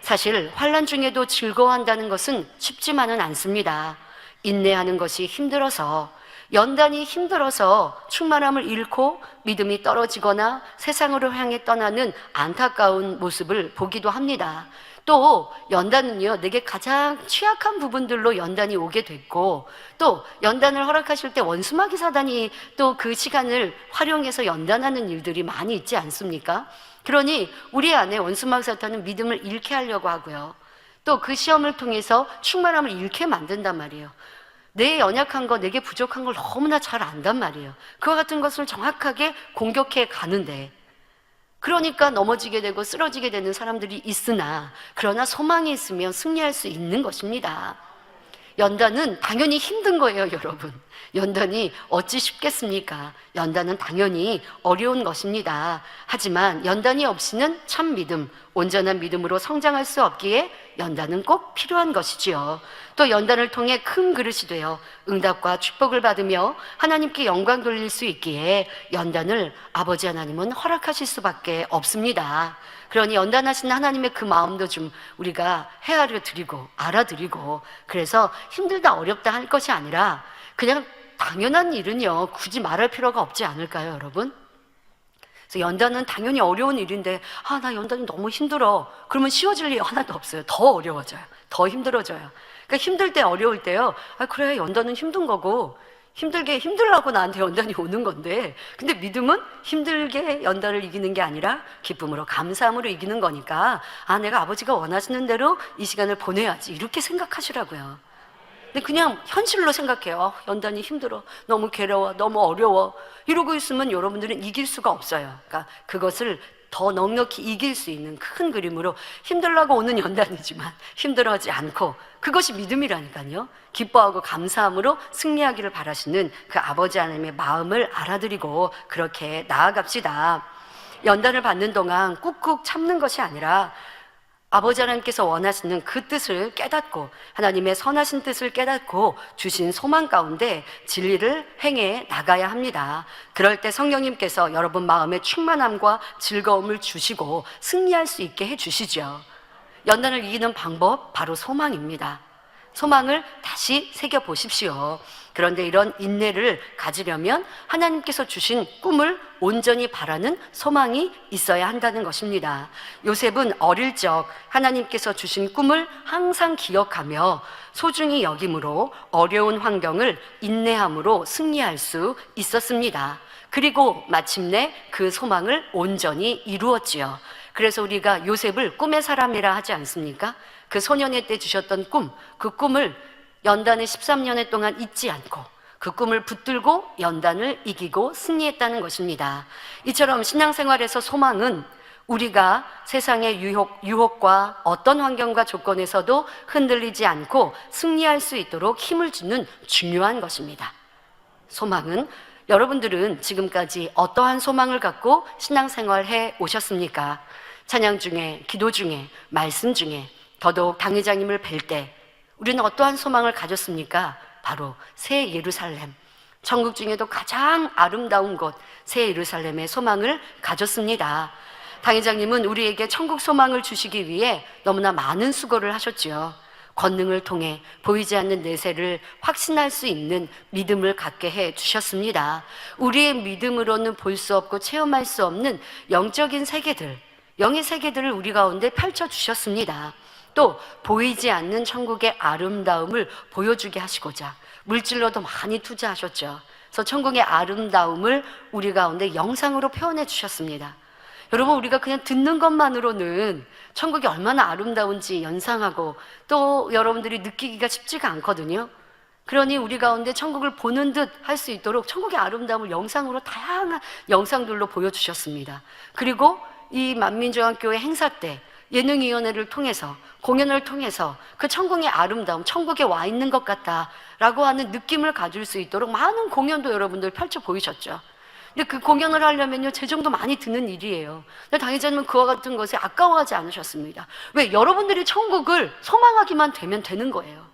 사실 환난 중에도 즐거워한다는 것은 쉽지만은 않습니다. 인내하는 것이 힘들어서, 연단이 힘들어서 충만함을 잃고 믿음이 떨어지거나 세상으로 향해 떠나는 안타까운 모습을 보기도 합니다. 또 연단은요, 내게 가장 취약한 부분들로 연단이 오게 됐고, 또 연단을 허락하실 때 원수마귀 사단이 또 그 시간을 활용해서 연단하는 일들이 많이 있지 않습니까? 그러니 우리 안에 원수마귀 사탄은 믿음을 잃게 하려고 하고요, 또 그 시험을 통해서 충만함을 잃게 만든단 말이에요. 내 연약한 거, 내게 부족한 걸 너무나 잘 안단 말이에요. 그와 같은 것을 정확하게 공격해 가는데, 그러니까 넘어지게 되고 쓰러지게 되는 사람들이 있으나, 그러나 소망이 있으면 승리할 수 있는 것입니다. 연단은 당연히 힘든 거예요, 여러분. 연단이 어찌 쉽겠습니까? 연단은 당연히 어려운 것입니다. 하지만 연단이 없이는 참 믿음, 온전한 믿음으로 성장할 수 없기에 연단은 꼭 필요한 것이지요. 또 연단을 통해 큰 그릇이 되어 응답과 축복을 받으며 하나님께 영광 돌릴 수 있기에 연단을 아버지 하나님은 허락하실 수밖에 없습니다. 그러니 연단하시는 하나님의 그 마음도 좀 우리가 헤아려 드리고 알아드리고, 그래서 힘들다 어렵다 할 것이 아니라 그냥 당연한 일은요 굳이 말할 필요가 없지 않을까요, 여러분? 그래서 연단은 당연히 어려운 일인데, 나 연단이 너무 힘들어, 그러면 쉬워질 일이 하나도 없어요. 더 어려워져요. 더 힘들어져요. 그러니까 힘들 때, 어려울 때요, 그래, 연단은 힘든 거고 힘들라고 나한테 연단이 오는 건데, 근데 믿음은 힘들게 연단을 이기는 게 아니라 기쁨으로 감사함으로 이기는 거니까, 내가 아버지가 원하시는 대로 이 시간을 보내야지, 이렇게 생각하시라고요. 근데 그냥 현실로 생각해요. 연단이 힘들어, 너무 괴로워, 너무 어려워, 이러고 있으면 여러분들은 이길 수가 없어요. 그러니까 그것을 더 넉넉히 이길 수 있는 큰 그림으로, 힘들라고 오는 연단이지만 힘들어하지 않고, 그것이 믿음이라니까요. 기뻐하고 감사함으로 승리하기를 바라시는 그 아버지 하나님의 마음을 알아드리고 그렇게 나아갑시다. 연단을 받는 동안 꾹꾹 참는 것이 아니라 아버지 하나님께서 원하시는 그 뜻을 깨닫고, 하나님의 선하신 뜻을 깨닫고 주신 소망 가운데 진리를 행해 나가야 합니다. 그럴 때 성령님께서 여러분 마음에 충만함과 즐거움을 주시고 승리할 수 있게 해주시죠. 연단을 이기는 방법, 바로 소망입니다. 소망을 다시 새겨보십시오. 그런데 이런 인내를 가지려면 하나님께서 주신 꿈을 온전히 바라는 소망이 있어야 한다는 것입니다. 요셉은 어릴 적 하나님께서 주신 꿈을 항상 기억하며 소중히 여김으로 어려운 환경을 인내함으로 승리할 수 있었습니다. 그리고 마침내 그 소망을 온전히 이루었지요. 그래서 우리가 요셉을 꿈의 사람이라 하지 않습니까? 그 소년의 때 주셨던 꿈, 그 꿈을 연단의 13년의 동안 잊지 않고 그 꿈을 붙들고 연단을 이기고 승리했다는 것입니다. 이처럼 신앙생활에서 소망은 우리가 세상의 유혹과 어떤 환경과 조건에서도 흔들리지 않고 승리할 수 있도록 힘을 주는 중요한 것입니다. 소망은 여러분들은 지금까지 어떠한 소망을 갖고 신앙생활 해 오셨습니까? 찬양 중에, 기도 중에, 말씀 중에, 더더욱 당회장님을 뵐 때 우리는 어떠한 소망을 가졌습니까? 바로 새 예루살렘, 천국 중에도 가장 아름다운 곳 새 예루살렘의 소망을 가졌습니다. 당회장님은 우리에게 천국 소망을 주시기 위해 너무나 많은 수고를 하셨죠. 권능을 통해 보이지 않는 내세를 확신할 수 있는 믿음을 갖게 해 주셨습니다. 우리의 믿음으로는 볼 수 없고 체험할 수 없는 영적인 세계들, 영의 세계들을 우리 가운데 펼쳐 주셨습니다. 또 보이지 않는 천국의 아름다움을 보여주게 하시고자 물질로도 많이 투자하셨죠. 그래서 천국의 아름다움을 우리 가운데 영상으로 표현해 주셨습니다. 여러분, 우리가 그냥 듣는 것만으로는 천국이 얼마나 아름다운지 연상하고 또 여러분들이 느끼기가 쉽지가 않거든요. 그러니 우리 가운데 천국을 보는 듯 할 수 있도록 천국의 아름다움을 영상으로 다양한 영상들로 보여주셨습니다. 그리고 이 만민중앙교회 행사 때 예능위원회를 통해서, 공연을 통해서 그 천국의 아름다움, 천국에 와 있는 것 같다라고 하는 느낌을 가질 수 있도록 많은 공연도 여러분들 펼쳐 보이셨죠. 근데 그 공연을 하려면요, 재정도 많이 드는 일이에요. 근데 당회자님은 그와 같은 것에 아까워하지 않으셨습니다. 왜? 여러분들이 천국을 소망하기만 되면 되는 거예요.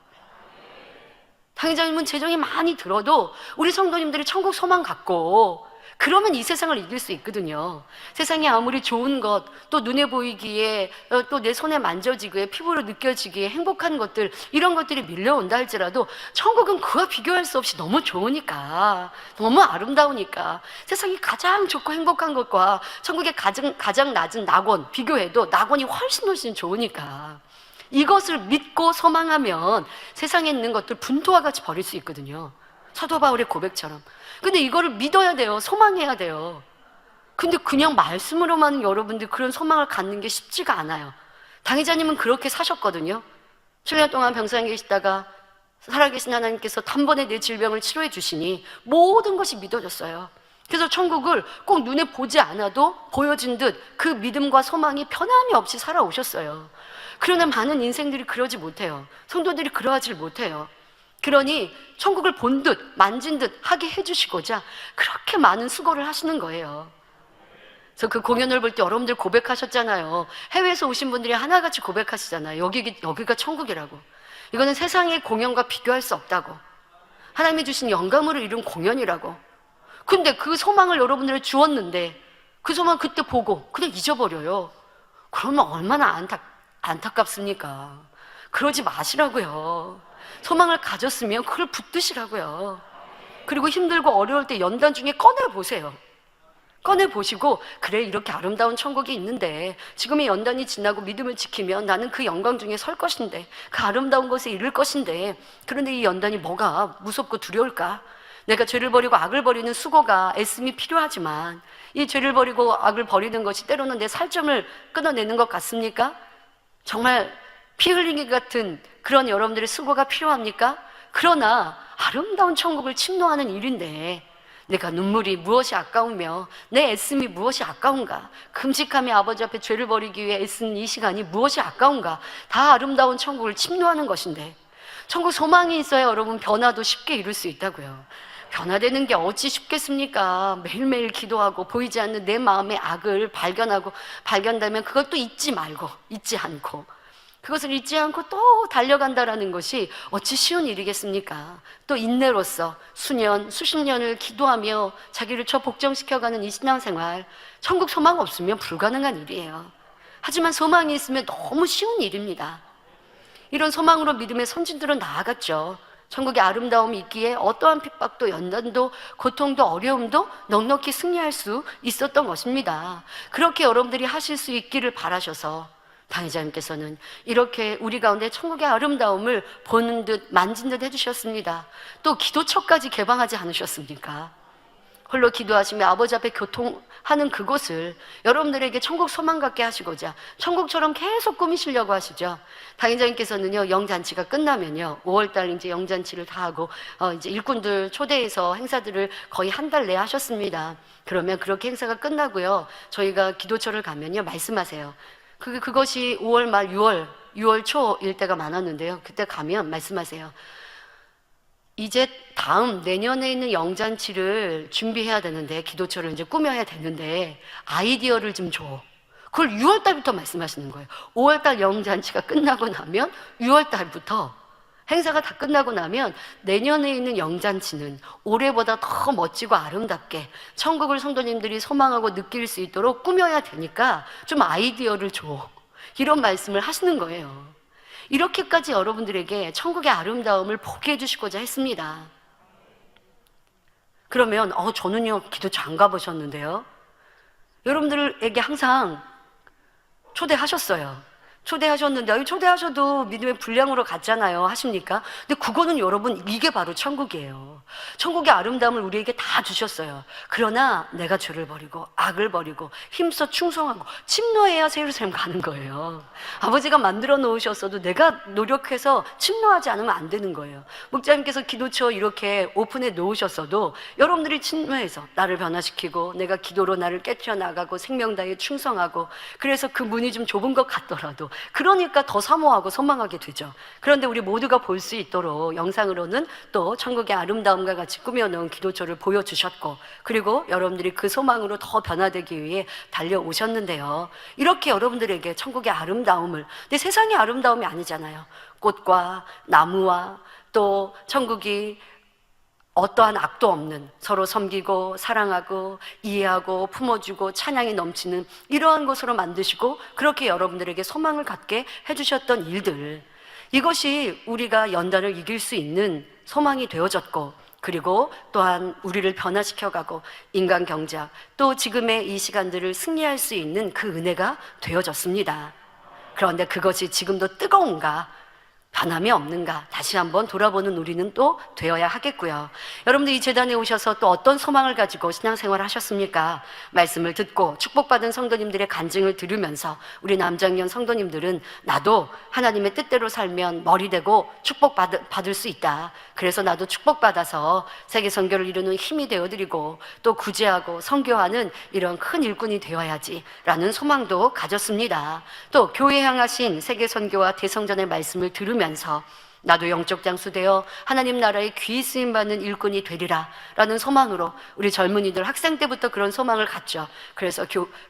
당회자님은 재정이 많이 들어도 우리 성도님들이 천국 소망 갖고 그러면 이 세상을 이길 수 있거든요. 세상이 아무리 좋은 것, 또 눈에 보이기에, 또 내 손에 만져지기에, 피부로 느껴지기에 행복한 것들, 이런 것들이 밀려온다 할지라도 천국은 그와 비교할 수 없이 너무 좋으니까, 너무 아름다우니까, 세상이 가장 좋고 행복한 것과 천국의 가장 낮은 낙원 비교해도 낙원이 훨씬 좋으니까 이것을 믿고 소망하면 세상에 있는 것들 분토와 같이 버릴 수 있거든요. 사도 바울의 고백처럼. 근데 이거를 믿어야 돼요. 소망해야 돼요. 근데 그냥 말씀으로만 여러분들 그런 소망을 갖는 게 쉽지가 않아요. 당회자님은 그렇게 사셨거든요. 7년 동안 병상에 계시다가 살아계신 하나님께서 단번에 내 질병을 치료해 주시니 모든 것이 믿어졌어요. 그래서 천국을 꼭 눈에 보지 않아도 보여진 듯 그 믿음과 소망이 변함이 없이 살아오셨어요. 그러나 많은 인생들이 그러지 못해요. 성도들이 그러하지 못해요. 그러니 천국을 본 듯 만진 듯 하게 해주시고자 그렇게 많은 수고를 하시는 거예요. 그래서 그 공연을 볼 때 여러분들 고백하셨잖아요. 해외에서 오신 분들이 하나같이 고백하시잖아요. 여기가 천국이라고. 이거는 세상의 공연과 비교할 수 없다고. 하나님이 주신 영감으로 이룬 공연이라고. 근데 그 소망을 여러분들이 주었는데 그 소망 그때 보고 그냥 잊어버려요. 그러면 얼마나 안타깝습니까? 그러지 마시라고요. 소망을 가졌으면 그걸 붙드시라고요. 그리고 힘들고 어려울 때 연단 중에 꺼내보세요. 꺼내보시고, 그래, 이렇게 아름다운 천국이 있는데 지금의 연단이 지나고 믿음을 지키면 나는 그 영광 중에 설 것인데, 그 아름다운 곳에 이를 것인데, 그런데 이 연단이 뭐가 무섭고 두려울까? 내가 죄를 버리고 악을 버리는 수고가 애씀이 필요하지만 이 죄를 버리고 악을 버리는 것이 때로는 내 살점을 끊어내는 것 같습니까? 정말 피 흘리기 같은 그런 여러분들의 수고가 필요합니까? 그러나 아름다운 천국을 침노하는 일인데 내가 눈물이 무엇이 아까우며 내 애씀이 무엇이 아까운가? 금식하며 아버지 앞에 죄를 버리기 위해 애쓴 이 시간이 무엇이 아까운가? 다 아름다운 천국을 침노하는 것인데, 천국 소망이 있어야 여러분 변화도 쉽게 이룰 수 있다고요. 변화되는 게 어찌 쉽겠습니까? 매일매일 기도하고 보이지 않는 내 마음의 악을 발견되면 그것도 잊지 않고 그것을 잊지 않고 또 달려간다라는 것이 어찌 쉬운 일이겠습니까? 또 인내로서 수십 년을 기도하며 자기를 복정시켜가는 이 신앙생활, 천국 소망 없으면 불가능한 일이에요. 하지만 소망이 있으면 너무 쉬운 일입니다. 이런 소망으로 믿음의 선진들은 나아갔죠. 천국의 아름다움이 있기에 어떠한 핍박도 연단도 고통도 어려움도 넉넉히 승리할 수 있었던 것입니다. 그렇게 여러분들이 하실 수 있기를 바라셔서 당회자님께서는 이렇게 우리 가운데 천국의 아름다움을 보는 듯 만진 듯 해주셨습니다. 또 기도처까지 개방하지 않으셨습니까? 홀로 기도하시며 아버지 앞에 교통하는 그곳을 여러분들에게 천국 소망 갖게 하시고자 천국처럼 계속 꾸미시려고 하시죠. 당회장님께서는요, 영잔치가 끝나면요, 5월달 이제 영잔치를 다 하고 이제 일꾼들 초대해서 행사들을 거의 한 달 내 하셨습니다. 그러면 그렇게 행사가 끝나고요, 저희가 기도처를 가면요, 말씀하세요. 그것이 5월 말 6월 초일 때가 많았는데요, 그때 가면 말씀하세요. 이제 다음 내년에 있는 영잔치를 준비해야 되는데, 기도처를 이제 꾸며야 되는데 아이디어를 좀 줘. 그걸 6월 달부터 말씀하시는 거예요. 5월 달 영잔치가 끝나고 나면 6월 달부터 행사가 다 끝나고 나면 내년에 있는 영잔치는 올해보다 더 멋지고 아름답게 천국을 성도님들이 소망하고 느낄 수 있도록 꾸며야 되니까 좀 아이디어를 줘. 이런 말씀을 하시는 거예요. 이렇게까지 여러분들에게 천국의 아름다움을 보게 해주시고자 했습니다. 그러면 저는요, 기도처 안 가보셨는데요, 여러분들에게 항상 초대하셨어요. 초대하셨는데 초대하셔도 믿음의 분량으로 갔잖아요 하십니까? 근데 그거는 여러분, 이게 바로 천국이에요. 천국의 아름다움을 우리에게 다 주셨어요. 그러나 내가 죄를 버리고 악을 버리고 힘써 충성하고 침노해야 예루살렘 가는 거예요. 아버지가 만들어 놓으셨어도 내가 노력해서 침노하지 않으면 안 되는 거예요. 목자님께서 기도처 이렇게 오픈해 놓으셨어도 여러분들이 침노해서 나를 변화시키고 내가 기도로 나를 깨트려 나가고 생명 다해 충성하고, 그래서 그 문이 좀 좁은 것 같더라도 그러니까 더 사모하고 소망하게 되죠. 그런데 우리 모두가 볼 수 있도록 영상으로는 또 천국의 아름다움과 같이 꾸며놓은 기도처를 보여주셨고, 그리고 여러분들이 그 소망으로 더 변화되기 위해 달려오셨는데요, 이렇게 여러분들에게 천국의 아름다움을, 근데 세상의 아름다움이 아니잖아요. 꽃과 나무와 또 천국이 어떠한 악도 없는, 서로 섬기고 사랑하고 이해하고 품어주고 찬양이 넘치는 이러한 곳으로 만드시고, 그렇게 여러분들에게 소망을 갖게 해주셨던 일들, 이것이 우리가 연단을 이길 수 있는 소망이 되어졌고, 그리고 또한 우리를 변화시켜가고 인간 경작, 또 지금의 이 시간들을 승리할 수 있는 그 은혜가 되어졌습니다. 그런데 그것이 지금도 뜨거운가, 변함이 없는가, 다시 한번 돌아보는 우리는 또 되어야 하겠고요. 여러분들 이 재단에 오셔서 또 어떤 소망을 가지고 신앙생활을 하셨습니까? 말씀을 듣고 축복받은 성도님들의 간증을 들으면서 우리 남장년 성도님들은 나도 하나님의 뜻대로 살면 머리 되고 축복받을 수 있다. 그래서 나도 축복받아서 세계 선교를 이루는 힘이 되어드리고 또 구제하고 선교하는 이런 큰 일꾼이 되어야지 라는 소망도 가졌습니다. 또 교회 향하신 세계 선교와 대성전의 말씀을 들으면서 나도 영적 장수 되어 하나님 나라의 귀 쓰임 받는 일꾼이 되리라 라는 소망으로 우리 젊은이들 학생 때부터 그런 소망을 갖죠. 그래서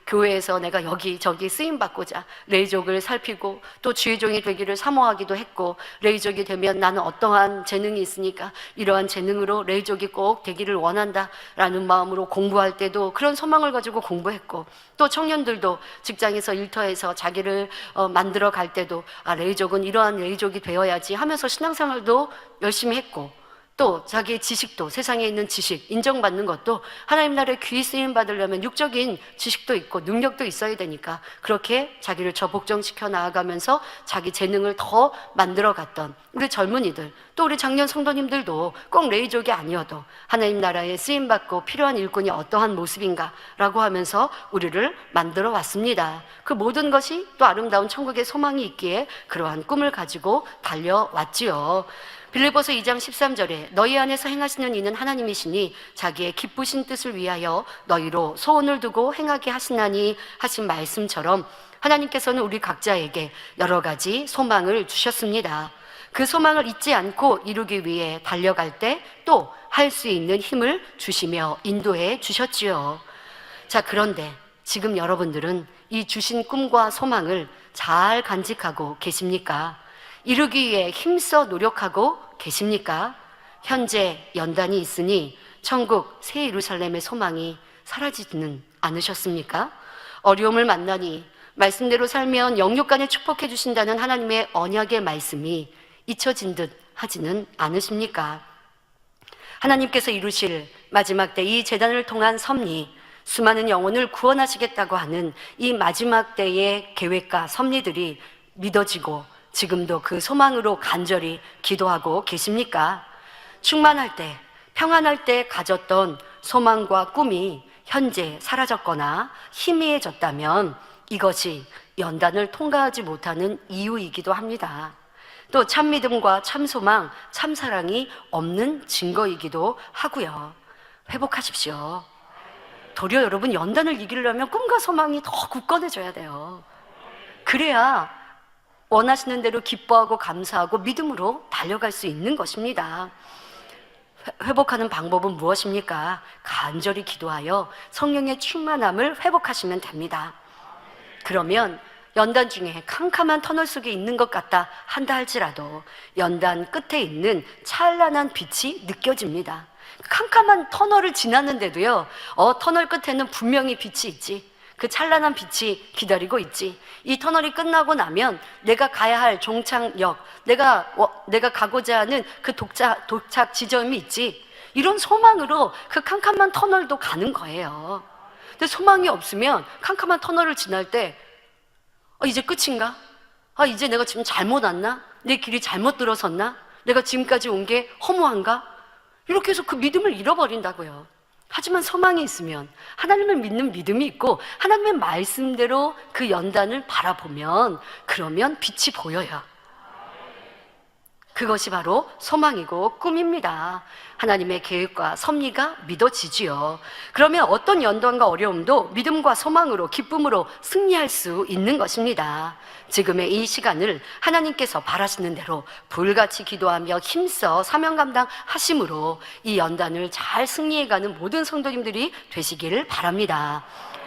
교회에서 내가 여기저기 쓰임 받고자 레이족을 살피고 또 주의 종이 되기를 사모하기도 했고, 레이족이 되면 나는 어떠한 재능이 있으니까 이러한 재능으로 레이족이 꼭 되기를 원한다 라는 마음으로 공부할 때도 그런 소망을 가지고 공부했고, 또 청년들도 직장에서 일터에서 자기를 만들어 갈 때도 레이족은 이러한 레이족이 되어야지 하면서 신앙생활도 열심히 했고, 또 자기의 지식도, 세상에 있는 지식 인정받는 것도 하나님 나라의 귀 쓰임 받으려면 육적인 지식도 있고 능력도 있어야 되니까 그렇게 자기를 저복종시켜 나아가면서 자기 재능을 더 만들어 갔던 우리 젊은이들, 또 우리 장년 성도님들도 꼭 레이족이 아니어도 하나님 나라에 쓰임 받고 필요한 일꾼이 어떠한 모습인가 라고 하면서 우리를 만들어 왔습니다. 그 모든 것이 또 아름다운 천국의 소망이 있기에 그러한 꿈을 가지고 달려왔지요. 빌립보서 2장 13절에 너희 안에서 행하시는 이는 하나님이시니 자기의 기쁘신 뜻을 위하여 너희로 소원을 두고 행하게 하시나니 하신 말씀처럼 하나님께서는 우리 각자에게 여러 가지 소망을 주셨습니다. 그 소망을 잊지 않고 이루기 위해 달려갈 때 또 할 수 있는 힘을 주시며 인도해 주셨지요. 자, 그런데 지금 여러분들은 이 주신 꿈과 소망을 잘 간직하고 계십니까? 이루기 위해 힘써 노력하고 계십니까? 현재 연단이 있으니 천국 새 예루살렘의 소망이 사라지지는 않으셨습니까? 어려움을 만나니 말씀대로 살면 영육간에 축복해 주신다는 하나님의 언약의 말씀이 잊혀진 듯 하지는 않으십니까? 하나님께서 이루실 마지막 때 이 제단을 통한 섭리, 수많은 영혼을 구원하시겠다고 하는 이 마지막 때의 계획과 섭리들이 믿어지고 지금도 그 소망으로 간절히 기도하고 계십니까? 충만할 때, 평안할 때 가졌던 소망과 꿈이 현재 사라졌거나 희미해졌다면 이것이 연단을 통과하지 못하는 이유이기도 합니다. 또 참믿음과 참소망, 참사랑이 없는 증거이기도 하고요. 회복하십시오. 도리어 여러분, 연단을 이기려면 꿈과 소망이 더 굳건해져야 돼요. 그래야 원하시는 대로 기뻐하고 감사하고 믿음으로 달려갈 수 있는 것입니다. 회복하는 방법은 무엇입니까? 간절히 기도하여 성령의 충만함을 회복하시면 됩니다. 그러면 연단 중에 캄캄한 터널 속에 있는 것 같다 한다 할지라도 연단 끝에 있는 찬란한 빛이 느껴집니다. 캄캄한 터널을 지났는데도요, 터널 끝에는 분명히 빛이 있지. 그 찬란한 빛이 기다리고 있지. 이 터널이 끝나고 나면 내가 가야 할 종착역, 내가 가고자 하는 그 도착 지점이 있지. 이런 소망으로 그 캄캄한 터널도 가는 거예요. 근데 소망이 없으면 캄캄한 터널을 지날 때 이제 끝인가? 이제 내가 지금 잘못 왔나? 내 길이 잘못 들어섰나? 내가 지금까지 온 게 허무한가? 이렇게 해서 그 믿음을 잃어버린다고요. 하지만 소망이 있으면, 하나님을 믿는 믿음이 있고 하나님의 말씀대로 그 연단을 바라보면, 그러면 빛이 보여요. 그것이 바로 소망이고 꿈입니다. 하나님의 계획과 섭리가 믿어지지요. 그러면 어떤 연단과 어려움도 믿음과 소망으로, 기쁨으로 승리할 수 있는 것입니다. 지금의 이 시간을 하나님께서 바라시는 대로 불같이 기도하며 힘써 사명 감당하심으로 이 연단을 잘 승리해가는 모든 성도님들이 되시기를 바랍니다.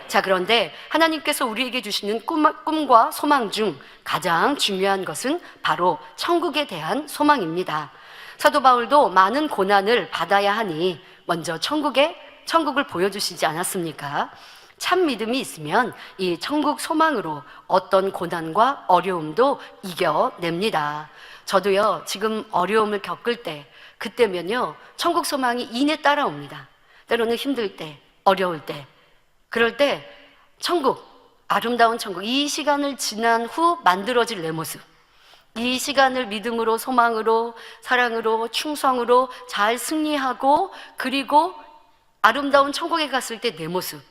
자, 그런데 하나님께서 우리에게 주시는 꿈과 소망 중 가장 중요한 것은 바로 천국에 대한 소망입니다. 사도 바울도 많은 고난을 받아야 하니 먼저 천국을 보여주시지 않았습니까? 참 믿음이 있으면 이 천국 소망으로 어떤 고난과 어려움도 이겨냅니다. 저도요, 지금 어려움을 겪을 때, 그때면요, 천국 소망이 이내 따라옵니다. 때로는 힘들 때, 어려울 때, 그럴 때 천국, 아름다운 천국, 이 시간을 지난 후 만들어질 내 모습, 이 시간을 믿음으로, 소망으로, 사랑으로, 충성으로 잘 승리하고, 그리고 아름다운 천국에 갔을 때 내 모습,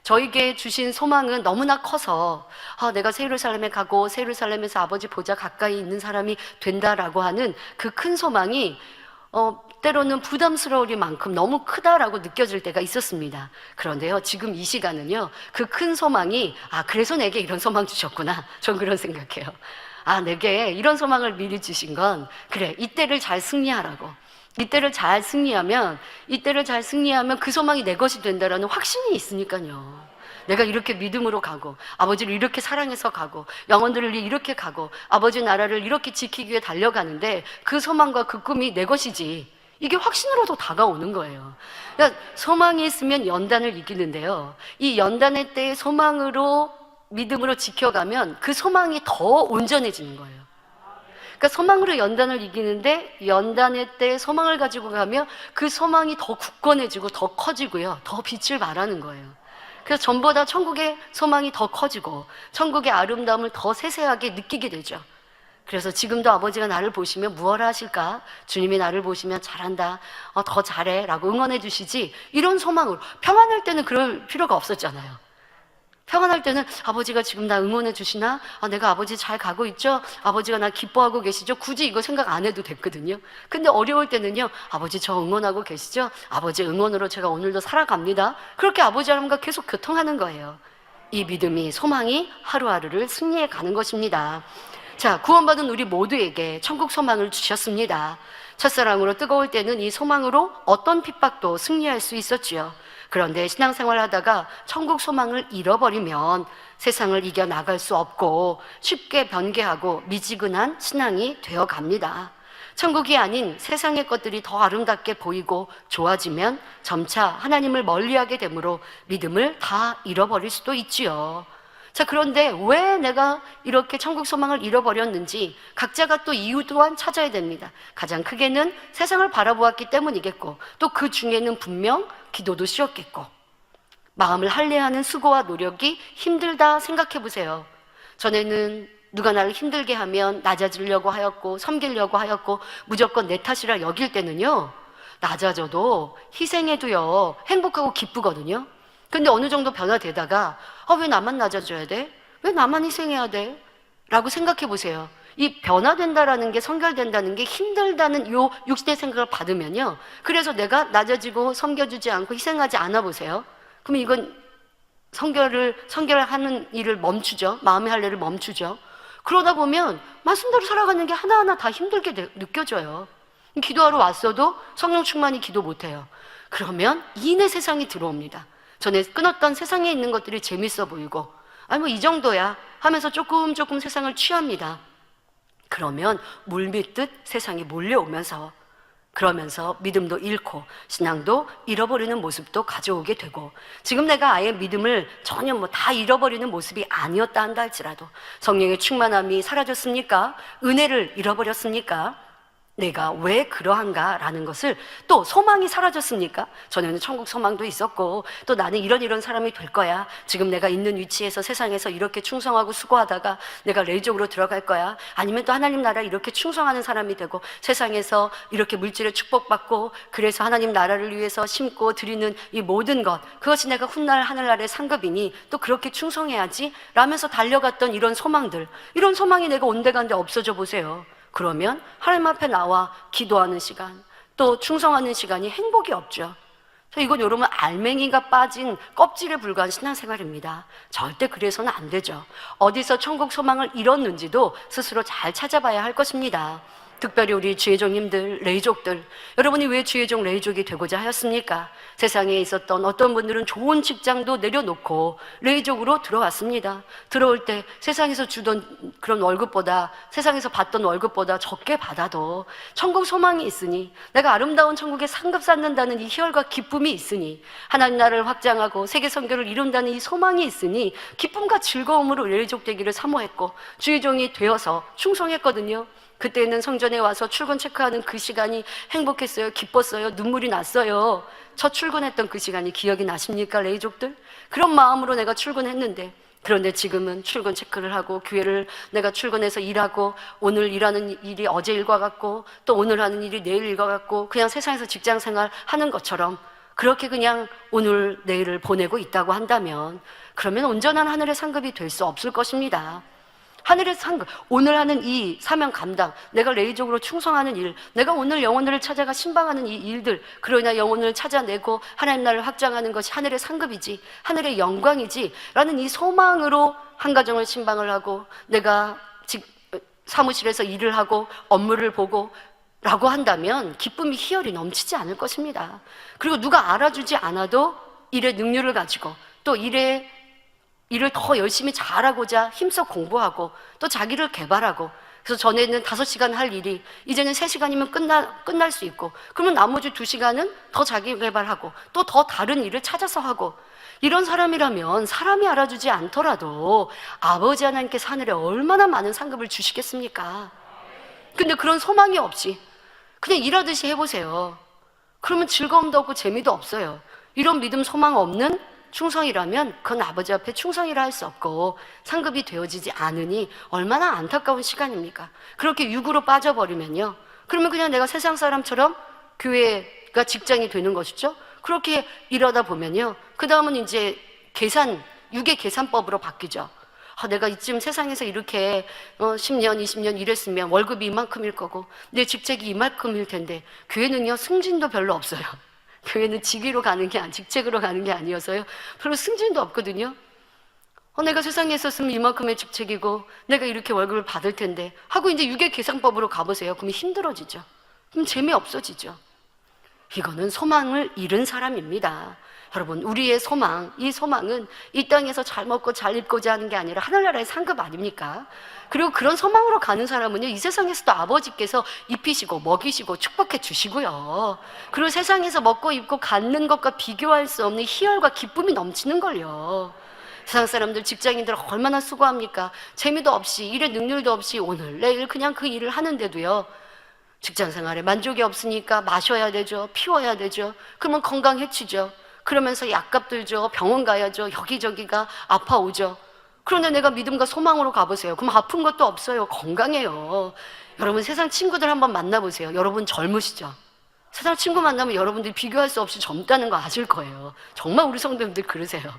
저에게 주신 소망은 너무나 커서 내가 새 예루살렘에 가고 새 예루살렘에서 아버지 보좌 가까이 있는 사람이 된다라고 하는 그 큰 소망이 때로는 부담스러우리만큼 너무 크다라고 느껴질 때가 있었습니다. 그런데요, 지금 이 시간은요, 그 큰 소망이 그래서 내게 이런 소망 주셨구나, 전 그런 생각해요. 내게 이런 소망을 미리 주신 건 그래, 이때를 잘 승리하라고. 이때를 잘 승리하면 그 소망이 내 것이 된다라는 확신이 있으니까요. 내가 이렇게 믿음으로 가고, 아버지를 이렇게 사랑해서 가고, 영혼들을 이렇게 가고, 아버지 나라를 이렇게 지키기 위해 달려가는데 그 소망과 그 꿈이 내 것이지, 이게 확신으로 더 다가오는 거예요. 그러니까 소망이 있으면 연단을 이기는데요, 이 연단의 때의 소망으로, 믿음으로 지켜가면 그 소망이 더 온전해지는 거예요. 그러니까 소망으로 연단을 이기는데, 연단의 때 소망을 가지고 가면 그 소망이 더 굳건해지고 더 커지고요, 더 빛을 발하는 거예요. 그래서 전보다 천국의 소망이 더 커지고 천국의 아름다움을 더 세세하게 느끼게 되죠. 그래서 지금도 아버지가 나를 보시면 무엇을 하실까? 주님이 나를 보시면 잘한다, 더 잘해 라고 응원해 주시지, 이런 소망으로. 평안할 때는 그럴 필요가 없었잖아요. 평안할 때는 아버지가 지금 나 응원해 주시나? 내가 아버지 잘 가고 있죠? 아버지가 나 기뻐하고 계시죠? 굳이 이거 생각 안 해도 됐거든요. 근데 어려울 때는요, 아버지 저 응원하고 계시죠? 아버지 응원으로 제가 오늘도 살아갑니다. 그렇게 아버지 하나님과 계속 교통하는 거예요. 이 믿음이, 소망이 하루하루를 승리해 가는 것입니다. 자, 구원받은 우리 모두에게 천국 소망을 주셨습니다. 첫사랑으로 뜨거울 때는 이 소망으로 어떤 핍박도 승리할 수 있었지요. 그런데 신앙생활 하다가 천국 소망을 잃어버리면 세상을 이겨나갈 수 없고 쉽게 변개하고 미지근한 신앙이 되어갑니다. 천국이 아닌 세상의 것들이 더 아름답게 보이고 좋아지면 점차 하나님을 멀리하게 되므로 믿음을 다 잃어버릴 수도 있지요. 자, 그런데 왜 내가 이렇게 천국 소망을 잃어버렸는지 각자가 또 이유 또한 찾아야 됩니다. 가장 크게는 세상을 바라보았기 때문이겠고, 또 그 중에는 분명 기도도 쉬었겠고, 마음을 할례하는 수고와 노력이 힘들다 생각해 보세요. 전에는 누가 나를 힘들게 하면 낮아지려고 하였고, 섬기려고 하였고, 무조건 내 탓이라 여길 때는요, 낮아져도 희생해도요 행복하고 기쁘거든요. 근데 어느 정도 변화되다가 왜 나만 낮아져야 돼? 왜 나만 희생해야 돼? 라고 생각해 보세요. 이 변화된다라는 게, 성결된다는 게 힘들다는 요 육신의 생각을 받으면요, 그래서 내가 낮아지고 섬겨주지 않고 희생하지 않아 보세요. 그럼 이건 성결하는 일을 멈추죠. 마음의 할례를 멈추죠. 그러다 보면 말씀대로 살아가는 게 하나하나 다 힘들게 느껴져요. 기도하러 왔어도 성령 충만히 기도 못해요. 그러면 이내 세상이 들어옵니다. 전에 끊었던 세상에 있는 것들이 재밌어 보이고, 뭐 이 정도야 하면서 조금 세상을 취합니다. 그러면 물밀듯 세상이 몰려오면서, 그러면서 믿음도 잃고 신앙도 잃어버리는 모습도 가져오게 되고, 지금 내가 아예 믿음을 전혀 다 잃어버리는 모습이 아니었다 한다 할지라도, 성령의 충만함이 사라졌습니까? 은혜를 잃어버렸습니까? 내가 왜 그러한가라는 것을, 또 소망이 사라졌습니까? 전에는 천국 소망도 있었고, 또 나는 이런 사람이 될 거야, 지금 내가 있는 위치에서 세상에서 이렇게 충성하고 수고하다가 내가 레이족으로 들어갈 거야, 아니면 또 하나님 나라에 이렇게 충성하는 사람이 되고 세상에서 이렇게 물질의 축복받고, 그래서 하나님 나라를 위해서 심고 드리는 이 모든 것, 그것이 내가 훗날 하늘나라의 상급이니 또 그렇게 충성해야지 라면서 달려갔던 이런 소망들, 이런 소망이 내가 온데간데 없어져 보세요. 그러면 하나님 앞에 나와 기도하는 시간, 또 충성하는 시간이 행복이 없죠. 이건 여러분 알맹이가 빠진 껍질에 불과한 신앙생활입니다. 절대 그래서는 안 되죠. 어디서 천국 소망을 잃었는지도 스스로 잘 찾아봐야 할 것입니다. 특별히 우리 주의종님들, 레이족들, 여러분이 왜 주의종 레이족이 되고자 하였습니까? 세상에 있었던 어떤 분들은 좋은 직장도 내려놓고 레이족으로 들어왔습니다. 들어올 때 세상에서 주던 그런 월급보다, 세상에서 받던 월급보다 적게 받아도 천국 소망이 있으니, 내가 아름다운 천국에 상급 쌓는다는 이 희열과 기쁨이 있으니, 하나님 나라를 확장하고 세계 선교를 이룬다는 이 소망이 있으니 기쁨과 즐거움으로 레이족 되기를 사모했고 주의종이 되어서 충성했거든요. 그때는 성전에 와서 출근 체크하는 그 시간이 행복했어요. 기뻤어요. 눈물이 났어요. 첫 출근했던 그 시간이 기억이 나십니까, 레이족들? 그런 마음으로 내가 출근했는데, 그런데 지금은 출근 체크를 하고, 교회를 내가 출근해서 일하고, 오늘 일하는 일이 어제 일과 같고, 또 오늘 하는 일이 내일 일과 같고, 그냥 세상에서 직장 생활 하는 것처럼 그렇게 그냥 오늘 내일을 보내고 있다고 한다면, 그러면 온전한 하늘의 상급이 될 수 없을 것입니다. 하늘의 상급, 오늘 하는 이 사명 감당, 내가 레이족으로 충성하는 일, 내가 오늘 영혼들을 찾아가 신방하는 이 일들, 그러나 영혼을 찾아내고 하나님 나라를 확장하는 것이 하늘의 상급이지, 하늘의 영광이지 라는 이 소망으로 한 가정을 신방을 하고, 내가 사무실에서 일을 하고 업무를 보고 라고 한다면 기쁨이 희열이 넘치지 않을 것입니다. 그리고 누가 알아주지 않아도 일의 능률을 가지고, 또 일을 더 열심히 잘하고자 힘써 공부하고, 또 자기를 개발하고, 그래서 전에는 5시간 할 일이 이제는 3시간이면 끝날 수 있고, 그러면 나머지 2시간은 더 자기 개발하고 또 더 다른 일을 찾아서 하고, 이런 사람이라면 사람이 알아주지 않더라도 아버지 하나님께서 하늘에 얼마나 많은 상급을 주시겠습니까? 근데 그런 소망이 없이 그냥 일하듯이 해보세요. 그러면 즐거움도 없고 재미도 없어요. 이런 믿음 소망 없는 충성이라면 그건 아버지 앞에 충성이라 할 수 없고 상급이 되어지지 않으니 얼마나 안타까운 시간입니까? 그렇게 육으로 빠져버리면요, 그러면 그냥 내가 세상 사람처럼 교회가 직장이 되는 것이죠. 그렇게 일하다 보면요, 그 다음은 이제 육의 계산법으로 바뀌죠. 내가 이쯤 세상에서 이렇게 10년, 20년 일했으면 월급이 이만큼일 거고 내 직책이 이만큼일 텐데, 교회는요 승진도 별로 없어요. 교회는 직위로 가는 게 직책으로 가는 게 아니어서요, 별로 승진도 없거든요. 내가 세상에 있었으면 이만큼의 직책이고 내가 이렇게 월급을 받을 텐데 하고 이제 육의 계산법으로 가보세요. 그러면 힘들어지죠. 그럼 재미없어지죠. 이거는 소망을 잃은 사람입니다. 여러분, 우리의 소망, 이 소망은 이 땅에서 잘 먹고 잘 입고자 하는 게 아니라 하늘나라의 상급 아닙니까? 그리고 그런 소망으로 가는 사람은요, 이 세상에서도 아버지께서 입히시고 먹이시고 축복해 주시고요, 그리고 세상에서 먹고 입고 갖는 것과 비교할 수 없는 희열과 기쁨이 넘치는 걸요. 세상 사람들, 직장인들 얼마나 수고합니까? 재미도 없이, 일에 능률도 없이 오늘 내일 그냥 그 일을 하는데도요, 직장 생활에 만족이 없으니까 마셔야 되죠. 피워야 되죠. 그러면 건강 해치죠. 그러면서 약값 들죠. 병원 가야죠. 여기저기가 아파오죠. 그런데 내가 믿음과 소망으로 가보세요. 그럼 아픈 것도 없어요. 건강해요. 여러분, 세상 친구들 한번 만나보세요. 여러분 젊으시죠? 세상 친구 만나면 여러분들이 비교할 수 없이 젊다는 거 아실 거예요. 정말 우리 성도님들 그러세요.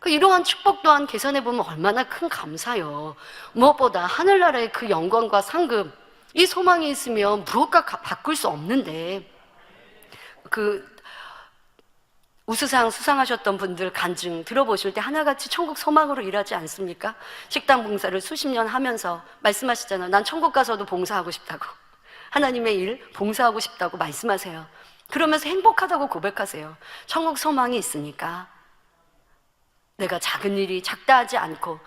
이러한 축복 또한 계산해보면 얼마나 큰 감사요. 무엇보다 하늘나라의 그 영광과 상급, 이 소망이 있으면 무엇과 바꿀 수 없는데, 우수상 수상하셨던 분들 간증 들어보실 때 하나같이 천국 소망으로 일하지 않습니까? 식당 봉사를 수십 년 하면서 말씀하시잖아요. 난 천국 가서도 봉사하고 싶다고, 하나님의 일 봉사하고 싶다고 말씀하세요. 그러면서 행복하다고 고백하세요. 천국 소망이 있으니까 내가 작은 일이 작다 하지 않고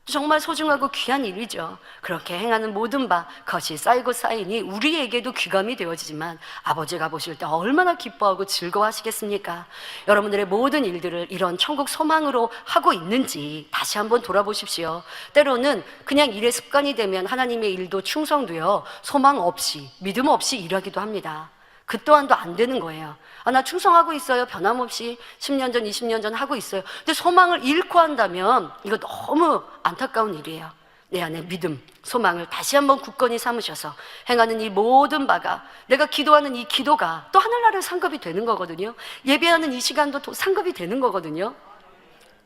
정말 소중하고 귀한 일이죠. 그렇게 행하는 모든 바 것이 쌓이고 쌓이니 우리에게도 귀감이 되어지지만 아버지가 보실 때 얼마나 기뻐하고 즐거워하시겠습니까? 여러분들의 모든 일들을 이런 천국 소망으로 하고 있는지 다시 한번 돌아보십시오. 때로는 그냥 일의 습관이 되면 하나님의 일도 충성도요, 소망 없이, 믿음 없이 일하기도 합니다. 그 또한도 안 되는 거예요. 나 충성하고 있어요. 변함없이 10년 전, 20년 전 하고 있어요. 근데 소망을 잃고 한다면 이거 너무 안타까운 일이에요. 내 안에 믿음, 소망을 다시 한번 굳건히 삼으셔서 행하는 이 모든 바가, 내가 기도하는 이 기도가 또 하늘나라의 상급이 되는 거거든요. 예배하는 이 시간도 또 상급이 되는 거거든요.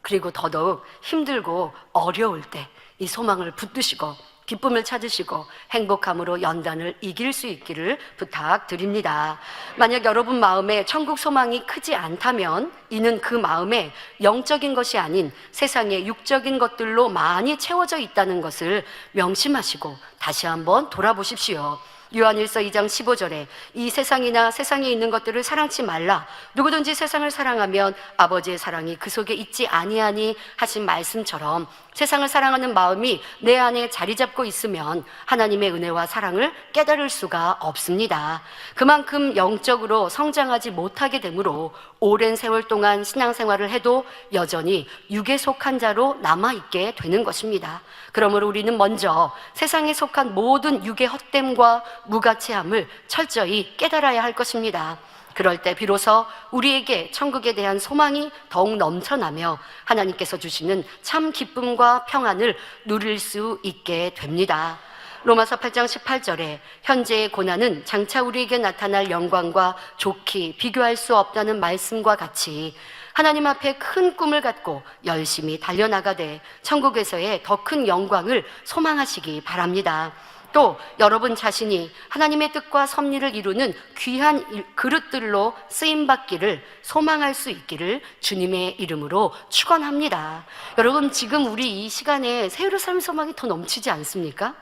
그리고 더더욱 힘들고 어려울 때 이 소망을 붙드시고 기쁨을 찾으시고 행복함으로 연단을 이길 수 있기를 부탁드립니다. 만약 여러분 마음에 천국 소망이 크지 않다면 이는 그 마음에 영적인 것이 아닌 세상의 육적인 것들로 많이 채워져 있다는 것을 명심하시고 다시 한번 돌아보십시오. 요한일서 2장 15절에 이 세상이나 세상에 있는 것들을 사랑치 말라. 누구든지 세상을 사랑하면 아버지의 사랑이 그 속에 있지 아니하니 하신 말씀처럼 세상을 사랑하는 마음이 내 안에 자리 잡고 있으면 하나님의 은혜와 사랑을 깨달을 수가 없습니다. 그만큼 영적으로 성장하지 못하게 되므로 오랜 세월 동안 신앙생활을 해도 여전히 육에 속한 자로 남아있게 되는 것입니다. 그러므로 우리는 먼저 세상에 속한 모든 육의 헛됨과 무가치함을 철저히 깨달아야 할 것입니다. 그럴 때 비로소 우리에게 천국에 대한 소망이 더욱 넘쳐나며 하나님께서 주시는 참 기쁨과 평안을 누릴 수 있게 됩니다. 로마서 8장 18절에 현재의 고난은 장차 우리에게 나타날 영광과 좋게 비교할 수 없다는 말씀과 같이 하나님 앞에 큰 꿈을 갖고 열심히 달려나가되 천국에서의 더 큰 영광을 소망하시기 바랍니다. 또 여러분 자신이 하나님의 뜻과 섭리를 이루는 귀한 그릇들로 쓰임받기를 소망할 수 있기를 주님의 이름으로 축원합니다. 여러분, 지금 우리 이 시간에 새 예루살렘 소망이 더 넘치지 않습니까?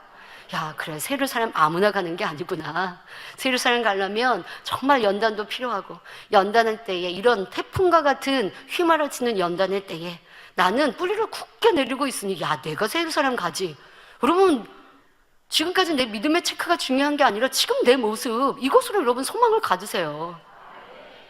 야, 그래, 새 예루살렘 아무나 가는 게 아니구나. 새 예루살렘 가려면 정말 연단도 필요하고, 연단할 때에 이런 태풍과 같은 휘말아치는 연단의 때에 나는 뿌리를 굳게 내리고 있으니 야, 내가 새 예루살렘 가지. 여러분, 지금까지 내 믿음의 체크가 중요한 게 아니라 지금 내 모습, 이것으로 여러분 소망을 가지세요.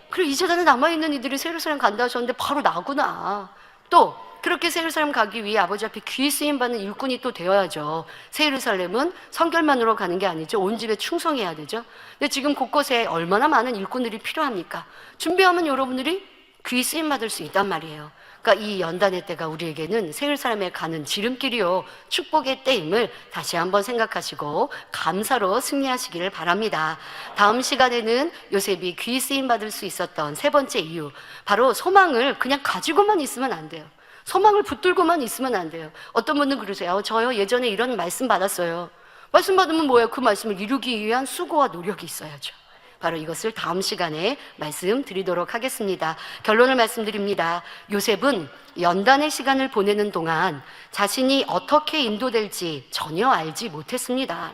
그리고 이 재단에 남아있는 이들이 새 예루살렘 간다 하셨는데 바로 나구나. 또 그렇게 새 예루살렘 가기 위해 아버지 앞에 귀 쓰임받는 일꾼이 또 되어야죠. 새 예루살렘은 성결만으로 가는 게 아니죠. 온 집에 충성해야 되죠. 근데 지금 곳곳에 얼마나 많은 일꾼들이 필요합니까? 준비하면 여러분들이 귀 쓰임받을 수 있단 말이에요. 그러니까 이 연단의 때가 우리에게는 새 예루살렘에 가는 지름길이요, 축복의 때임을 다시 한번 생각하시고 감사로 승리하시기를 바랍니다. 다음 시간에는 요셉이 귀 쓰임 받을 수 있었던 세 번째 이유, 바로 소망을 그냥 가지고만 있으면 안 돼요. 소망을 붙들고만 있으면 안 돼요. 어떤 분은 그러세요. 저요 예전에 이런 말씀 받았어요. 말씀 받으면 뭐예요? 그 말씀을 이루기 위한 수고와 노력이 있어야죠. 바로 이것을 다음 시간에 말씀드리도록 하겠습니다. 결론을 말씀드립니다. 요셉은 연단의 시간을 보내는 동안 자신이 어떻게 인도될지 전혀 알지 못했습니다.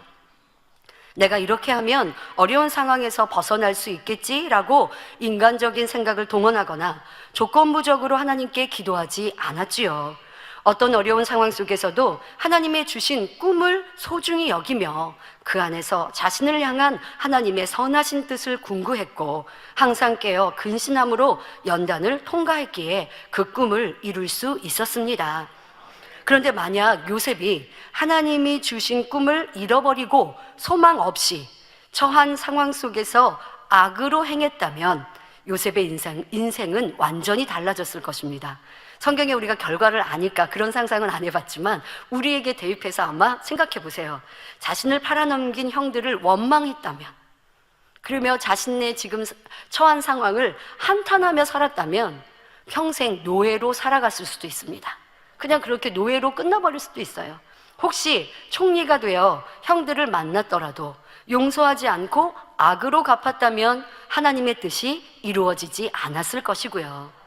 내가 이렇게 하면 어려운 상황에서 벗어날 수 있겠지라고 인간적인 생각을 동원하거나 조건부적으로 하나님께 기도하지 않았지요. 어떤 어려운 상황 속에서도 하나님의 주신 꿈을 소중히 여기며 그 안에서 자신을 향한 하나님의 선하신 뜻을 궁구했고 항상 깨어 근신함으로 연단을 통과했기에 그 꿈을 이룰 수 있었습니다. 그런데 만약 요셉이 하나님이 주신 꿈을 잃어버리고 소망 없이 처한 상황 속에서 악으로 행했다면 요셉의 인생은 완전히 달라졌을 것입니다. 성경에 우리가 결과를 아니까 그런 상상은 안 해봤지만 우리에게 대입해서 아마 생각해 보세요. 자신을 팔아넘긴 형들을 원망했다면, 그러며 자신의 지금 처한 상황을 한탄하며 살았다면 평생 노예로 살아갔을 수도 있습니다. 그냥 그렇게 노예로 끝나버릴 수도 있어요. 혹시 총리가 되어 형들을 만났더라도 용서하지 않고 악으로 갚았다면 하나님의 뜻이 이루어지지 않았을 것이고요.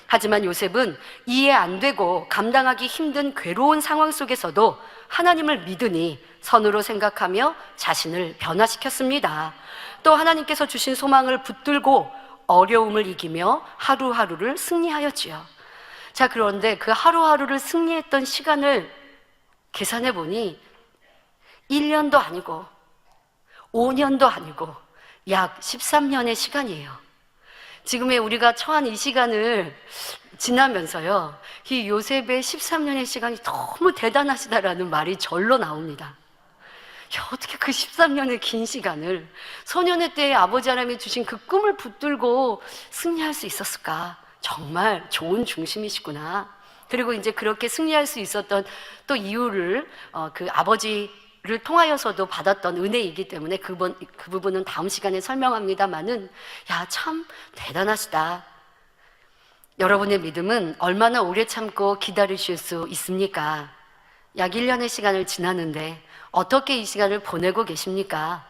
하지만 요셉은 이해 안 되고 감당하기 힘든 괴로운 상황 속에서도 하나님을 믿으니 선으로 생각하며 자신을 변화시켰습니다. 또 하나님께서 주신 소망을 붙들고 어려움을 이기며 하루하루를 승리하였지요. 자, 그런데 그 하루하루를 승리했던 시간을 계산해 보니 1년도 아니고 5년도 아니고 약 13년의 시간이에요. 지금의 우리가 처한 이 시간을 지나면서요, 이 요셉의 13년의 시간이 너무 대단하시다라는 말이 절로 나옵니다. 야, 어떻게 그 13년의 긴 시간을 소년의 때에 아버지 하나님이 주신 그 꿈을 붙들고 승리할 수 있었을까? 정말 좋은 중심이시구나. 그리고 이제 그렇게 승리할 수 있었던 또 이유를 그 아버지를 통하여서도 받았던 은혜이기 때문에 그 부분은 다음 시간에 설명합니다마는, 야, 참 대단하시다. 여러분의 믿음은 얼마나 오래 참고 기다리실 수 있습니까? 약 1년의 시간을 지났는데 어떻게 이 시간을 보내고 계십니까?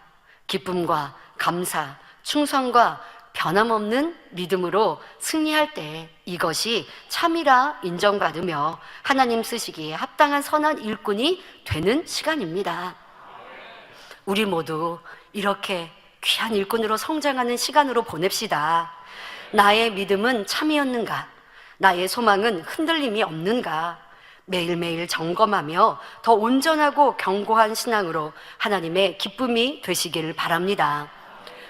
기쁨과 감사, 충성과 변함없는 믿음으로 승리할 때 이것이 참이라 인정받으며 하나님 쓰시기에 합당한 선한 일꾼이 되는 시간입니다. 우리 모두 이렇게 귀한 일꾼으로 성장하는 시간으로 보냅시다. 나의 믿음은 참이었는가? 나의 소망은 흔들림이 없는가? 매일매일 점검하며 더 온전하고 견고한 신앙으로 하나님의 기쁨이 되시기를 바랍니다.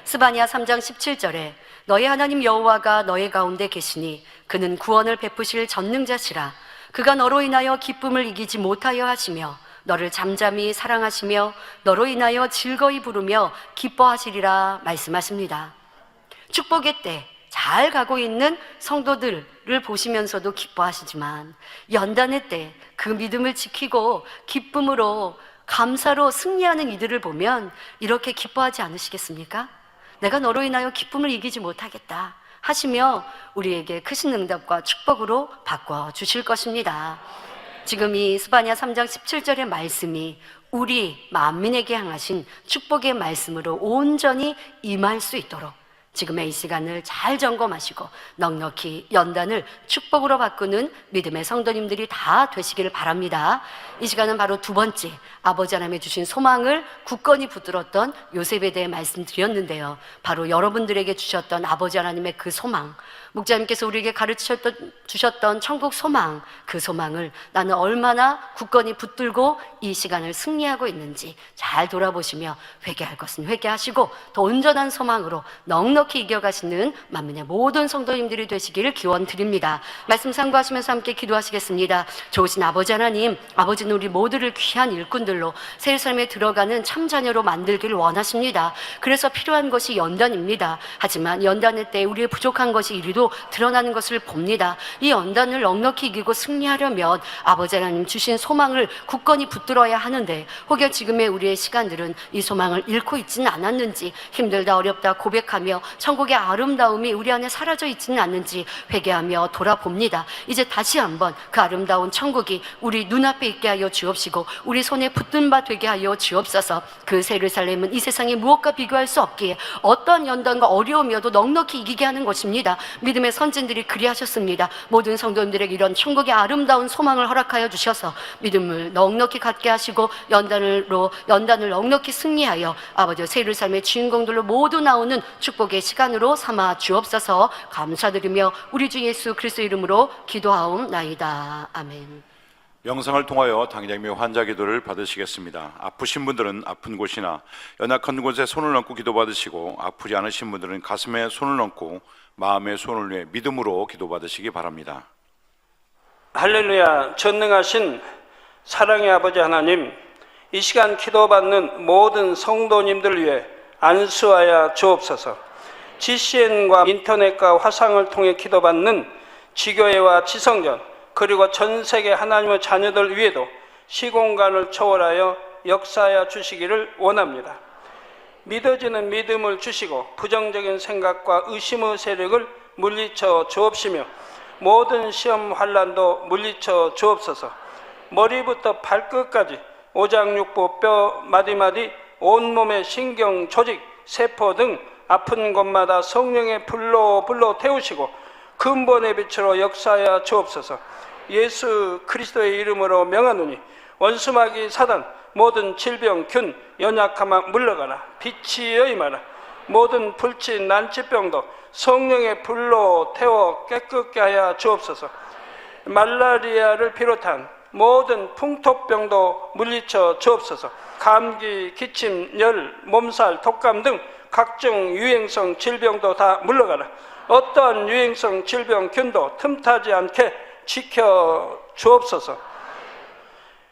스바냐 3장 17절에 너의 하나님 여호와가 너의 가운데 계시니 그는 구원을 베푸실 전능자시라. 그가 너로 인하여 기쁨을 이기지 못하여 하시며 너를 잠잠히 사랑하시며 너로 인하여 즐거이 부르며 기뻐하시리라 말씀하십니다. 축복의 때 잘 가고 있는 성도들을 보시면서도 기뻐하시지만 연단의 때 그 믿음을 지키고 기쁨으로 감사로 승리하는 이들을 보면 이렇게 기뻐하지 않으시겠습니까? 내가 너로 인하여 기쁨을 이기지 못하겠다 하시며 우리에게 크신 응답과 축복으로 바꿔주실 것입니다. 지금 이 스바냐 3장 17절의 말씀이 우리 만민에게 향하신 축복의 말씀으로 온전히 임할 수 있도록 지금의 이 시간을 잘 점검하시고 넉넉히 연단을 축복으로 바꾸는 믿음의 성도님들이 다 되시기를 바랍니다. 이 시간은 바로 두 번째, 아버지 하나님의 주신 소망을 굳건히 붙들었던 요셉에 대해 말씀드렸는데요, 바로 여러분들에게 주셨던 아버지 하나님의 그 소망, 목자님께서 우리에게 주셨던 천국 소망, 그 소망을 나는 얼마나 굳건히 붙들고 이 시간을 승리하고 있는지 잘 돌아보시며 회개할 것은 회개하시고 더 온전한 소망으로 넉넉히 이겨가시는 만민의 모든 성도님들이 되시기를 기원드립니다. 말씀 상고하시면서 함께 기도하시겠습니다. 좋으신 아버지 하나님, 아버지는 우리 모두를 귀한 일꾼들로 새 삶에 들어가는 참자녀로 만들기를 원하십니다. 그래서 필요한 것이 연단입니다. 하지만 연단의 때 우리의 부족한 것이 이리도 드러나는 것을 봅니다. 이 연단을 넉넉히 이기고 승리하려면 아버지 하나님 주신 소망을 굳건히 붙들어야 하는데 혹여 지금의 우리의 시간들은 이 소망을 잃고 있지는 않았는지, 힘들다 어렵다 고백하며 천국의 아름다움이 우리 안에 사라져 있지는 않는지 회개하며 돌아봅니다. 이제 다시 한번 그 아름다운 천국이 우리 눈앞에 있게 하여 주옵시고 우리 손에 붙든 바 되게 하여 주옵소서. 그 새 예루살렘은 이 세상에 무엇과 비교할 수 없기에 어떤 연단과 어려움이어도 넉넉히 이기게 하는 것입니다. 믿음의 선진들이 그리하셨습니다. 모든 성도님들에게 이런 천국의 아름다운 소망을 허락하여 주셔서 믿음을 넉넉히 갖게 하시고 연단을 넉넉히 승리하여 아버지 새 예루살렘의 주인공들로 모두 나오는 축복의 시간으로 삼아 주옵소서. 감사드리며 우리 주 예수 그리스도 이름으로 기도하옵나이다. 아멘. 영상을 통하여 당장의 환자 기도를 받으시겠습니다. 아프신 분들은 아픈 곳이나 연약한 곳에 손을 얹고 기도 받으시고, 아프지 않으신 분들은 가슴에 손을 얹고 마음에 손을 내 믿음으로 기도 받으시기 바랍니다. 할렐루야. 전능하신 사랑의 아버지 하나님, 이 시간 기도받는 모든 성도님들 위해 안수하여 주옵소서. GCN과 인터넷과 화상을 통해 기도받는 지교회와 지성전, 그리고 전 세계 하나님의 자녀들 위에도 시공간을 초월하여 역사하여 주시기를 원합니다. 믿어지는 믿음을 주시고 부정적인 생각과 의심의 세력을 물리쳐 주옵시며, 모든 시험 환난도 물리쳐 주옵소서. 머리부터 발끝까지 오장육부 뼈 마디마디 온몸의 신경 조직 세포 등 아픈 곳마다 성령의 불로 태우시고 근본의 빛으로 역사하여 주옵소서. 예수 그리스도의 이름으로 명하노니 원수마귀 사단 모든 질병 균 연약함아 물러가라. 빛이여 임하라. 모든 불치 난치병도 성령의 불로 태워 깨끗게 하여 주옵소서. 말라리아를 비롯한 모든 풍토병도 물리쳐 주옵소서. 감기, 기침, 열, 몸살, 독감 등 각종 유행성 질병도 다 물러가라. 어떠한 유행성 질병 균도 틈타지 않게 지켜 주옵소서.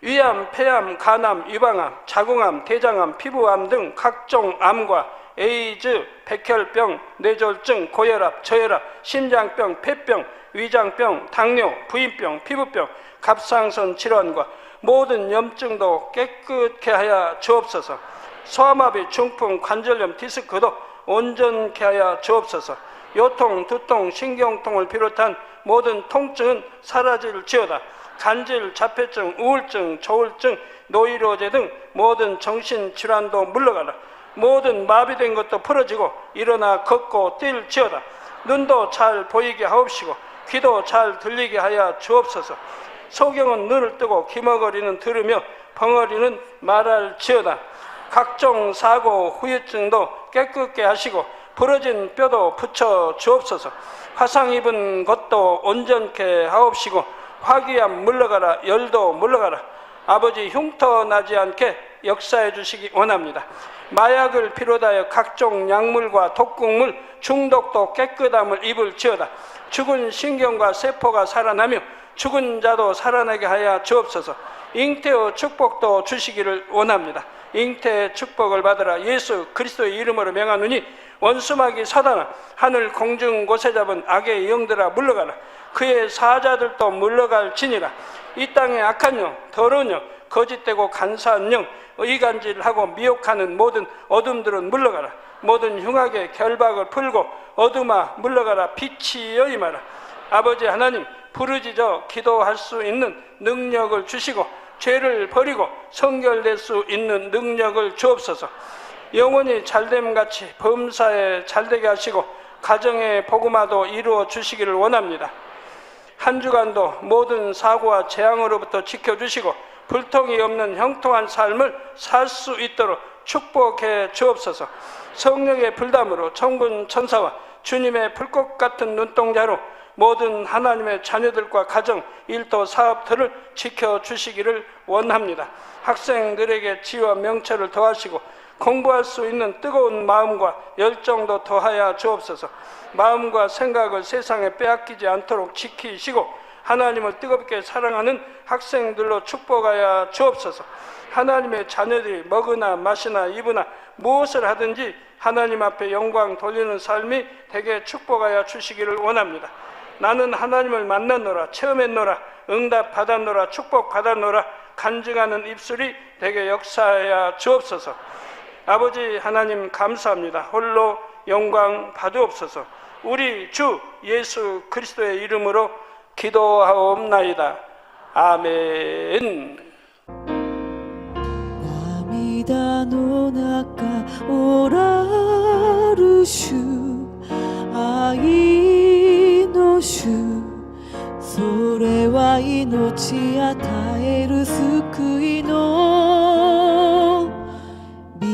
위암, 폐암, 간암, 유방암, 자궁암, 대장암, 피부암 등 각종 암과 에이즈, 백혈병, 뇌졸중, 고혈압, 저혈압, 심장병, 폐병, 위장병, 당뇨, 부인병, 피부병, 갑상선 질환과 모든 염증도 깨끗게 하여 주옵소서. 소아마비, 중풍, 관절염, 디스크도 온전케 하여 주옵소서. 요통, 두통, 신경통을 비롯한 모든 통증은 사라질지어다. 간질, 자폐증, 우울증, 조울증, 노이로제 등 모든 정신질환도 물러가라. 모든 마비된 것도 풀어지고 일어나 걷고 뛸지어다. 눈도 잘 보이게 하옵시고 귀도 잘 들리게 하여 주옵소서. 소경은 눈을 뜨고 기머거리는 들으며 벙어리는 말할지어다. 각종 사고, 후유증도 깨끗게 하시고 부러진 뼈도 붙여 주옵소서. 화상 입은 것도 온전케 하옵시고 화기암 물러가라. 열도 물러가라. 아버지 흉터 나지 않게 역사해 주시기 원합니다. 마약을 비롯하여 각종 약물과 독극물 중독도 깨끗함을 입을지어다. 죽은 신경과 세포가 살아나며 죽은 자도 살아나게 하여 주옵소서. 잉태의 축복도 주시기를 원합니다. 잉태의 축복을 받으라. 예수 그리스도의 이름으로 명하노니 원수마귀 사단아, 하늘 공중 곳에 잡은 악의 영들아 물러가라. 그의 사자들도 물러갈지니라. 이 땅의 악한 영, 더러운 영, 거짓되고 간사한 영, 의간질하고 미혹하는 모든 어둠들은 물러가라. 모든 흉악의 결박을 풀고 어둠아 물러가라. 빛이여 임하라. 아버지 하나님, 부르짖어 기도할 수 있는 능력을 주시고 죄를 버리고 성결될 수 있는 능력을 주옵소서. 영원히 잘됨같이 범사에 잘되게 하시고 가정의 복음화도 이루어 주시기를 원합니다. 한 주간도 모든 사고와 재앙으로부터 지켜주시고 불통이 없는 형통한 삶을 살 수 있도록 축복해 주옵소서. 성령의 불담으로 천군 천사와 주님의 불꽃 같은 눈동자로 모든 하나님의 자녀들과 가정, 일도, 사업들을 지켜주시기를 원합니다. 학생들에게 지혜와 명철을 더하시고 공부할 수 있는 뜨거운 마음과 열정도 더하여 주옵소서. 마음과 생각을 세상에 빼앗기지 않도록 지키시고 하나님을 뜨겁게 사랑하는 학생들로 축복하여 주옵소서. 하나님의 자녀들이 먹으나 마시나 입으나 무엇을 하든지 하나님 앞에 영광 돌리는 삶이 되게 축복하여 주시기를 원합니다. 나는 하나님을 만났노라, 체험했노라, 응답 받았노라, 축복 받았노라 간증하는 입술이 되게 역사하여 주옵소서. 아버지 하나님 감사합니다. 홀로 영광 받으옵소서. 우리 주 예수 그리스도의 이름으로 기도하옵나이다. 아멘. 涙の中おらる主愛の主それは命与える救いの道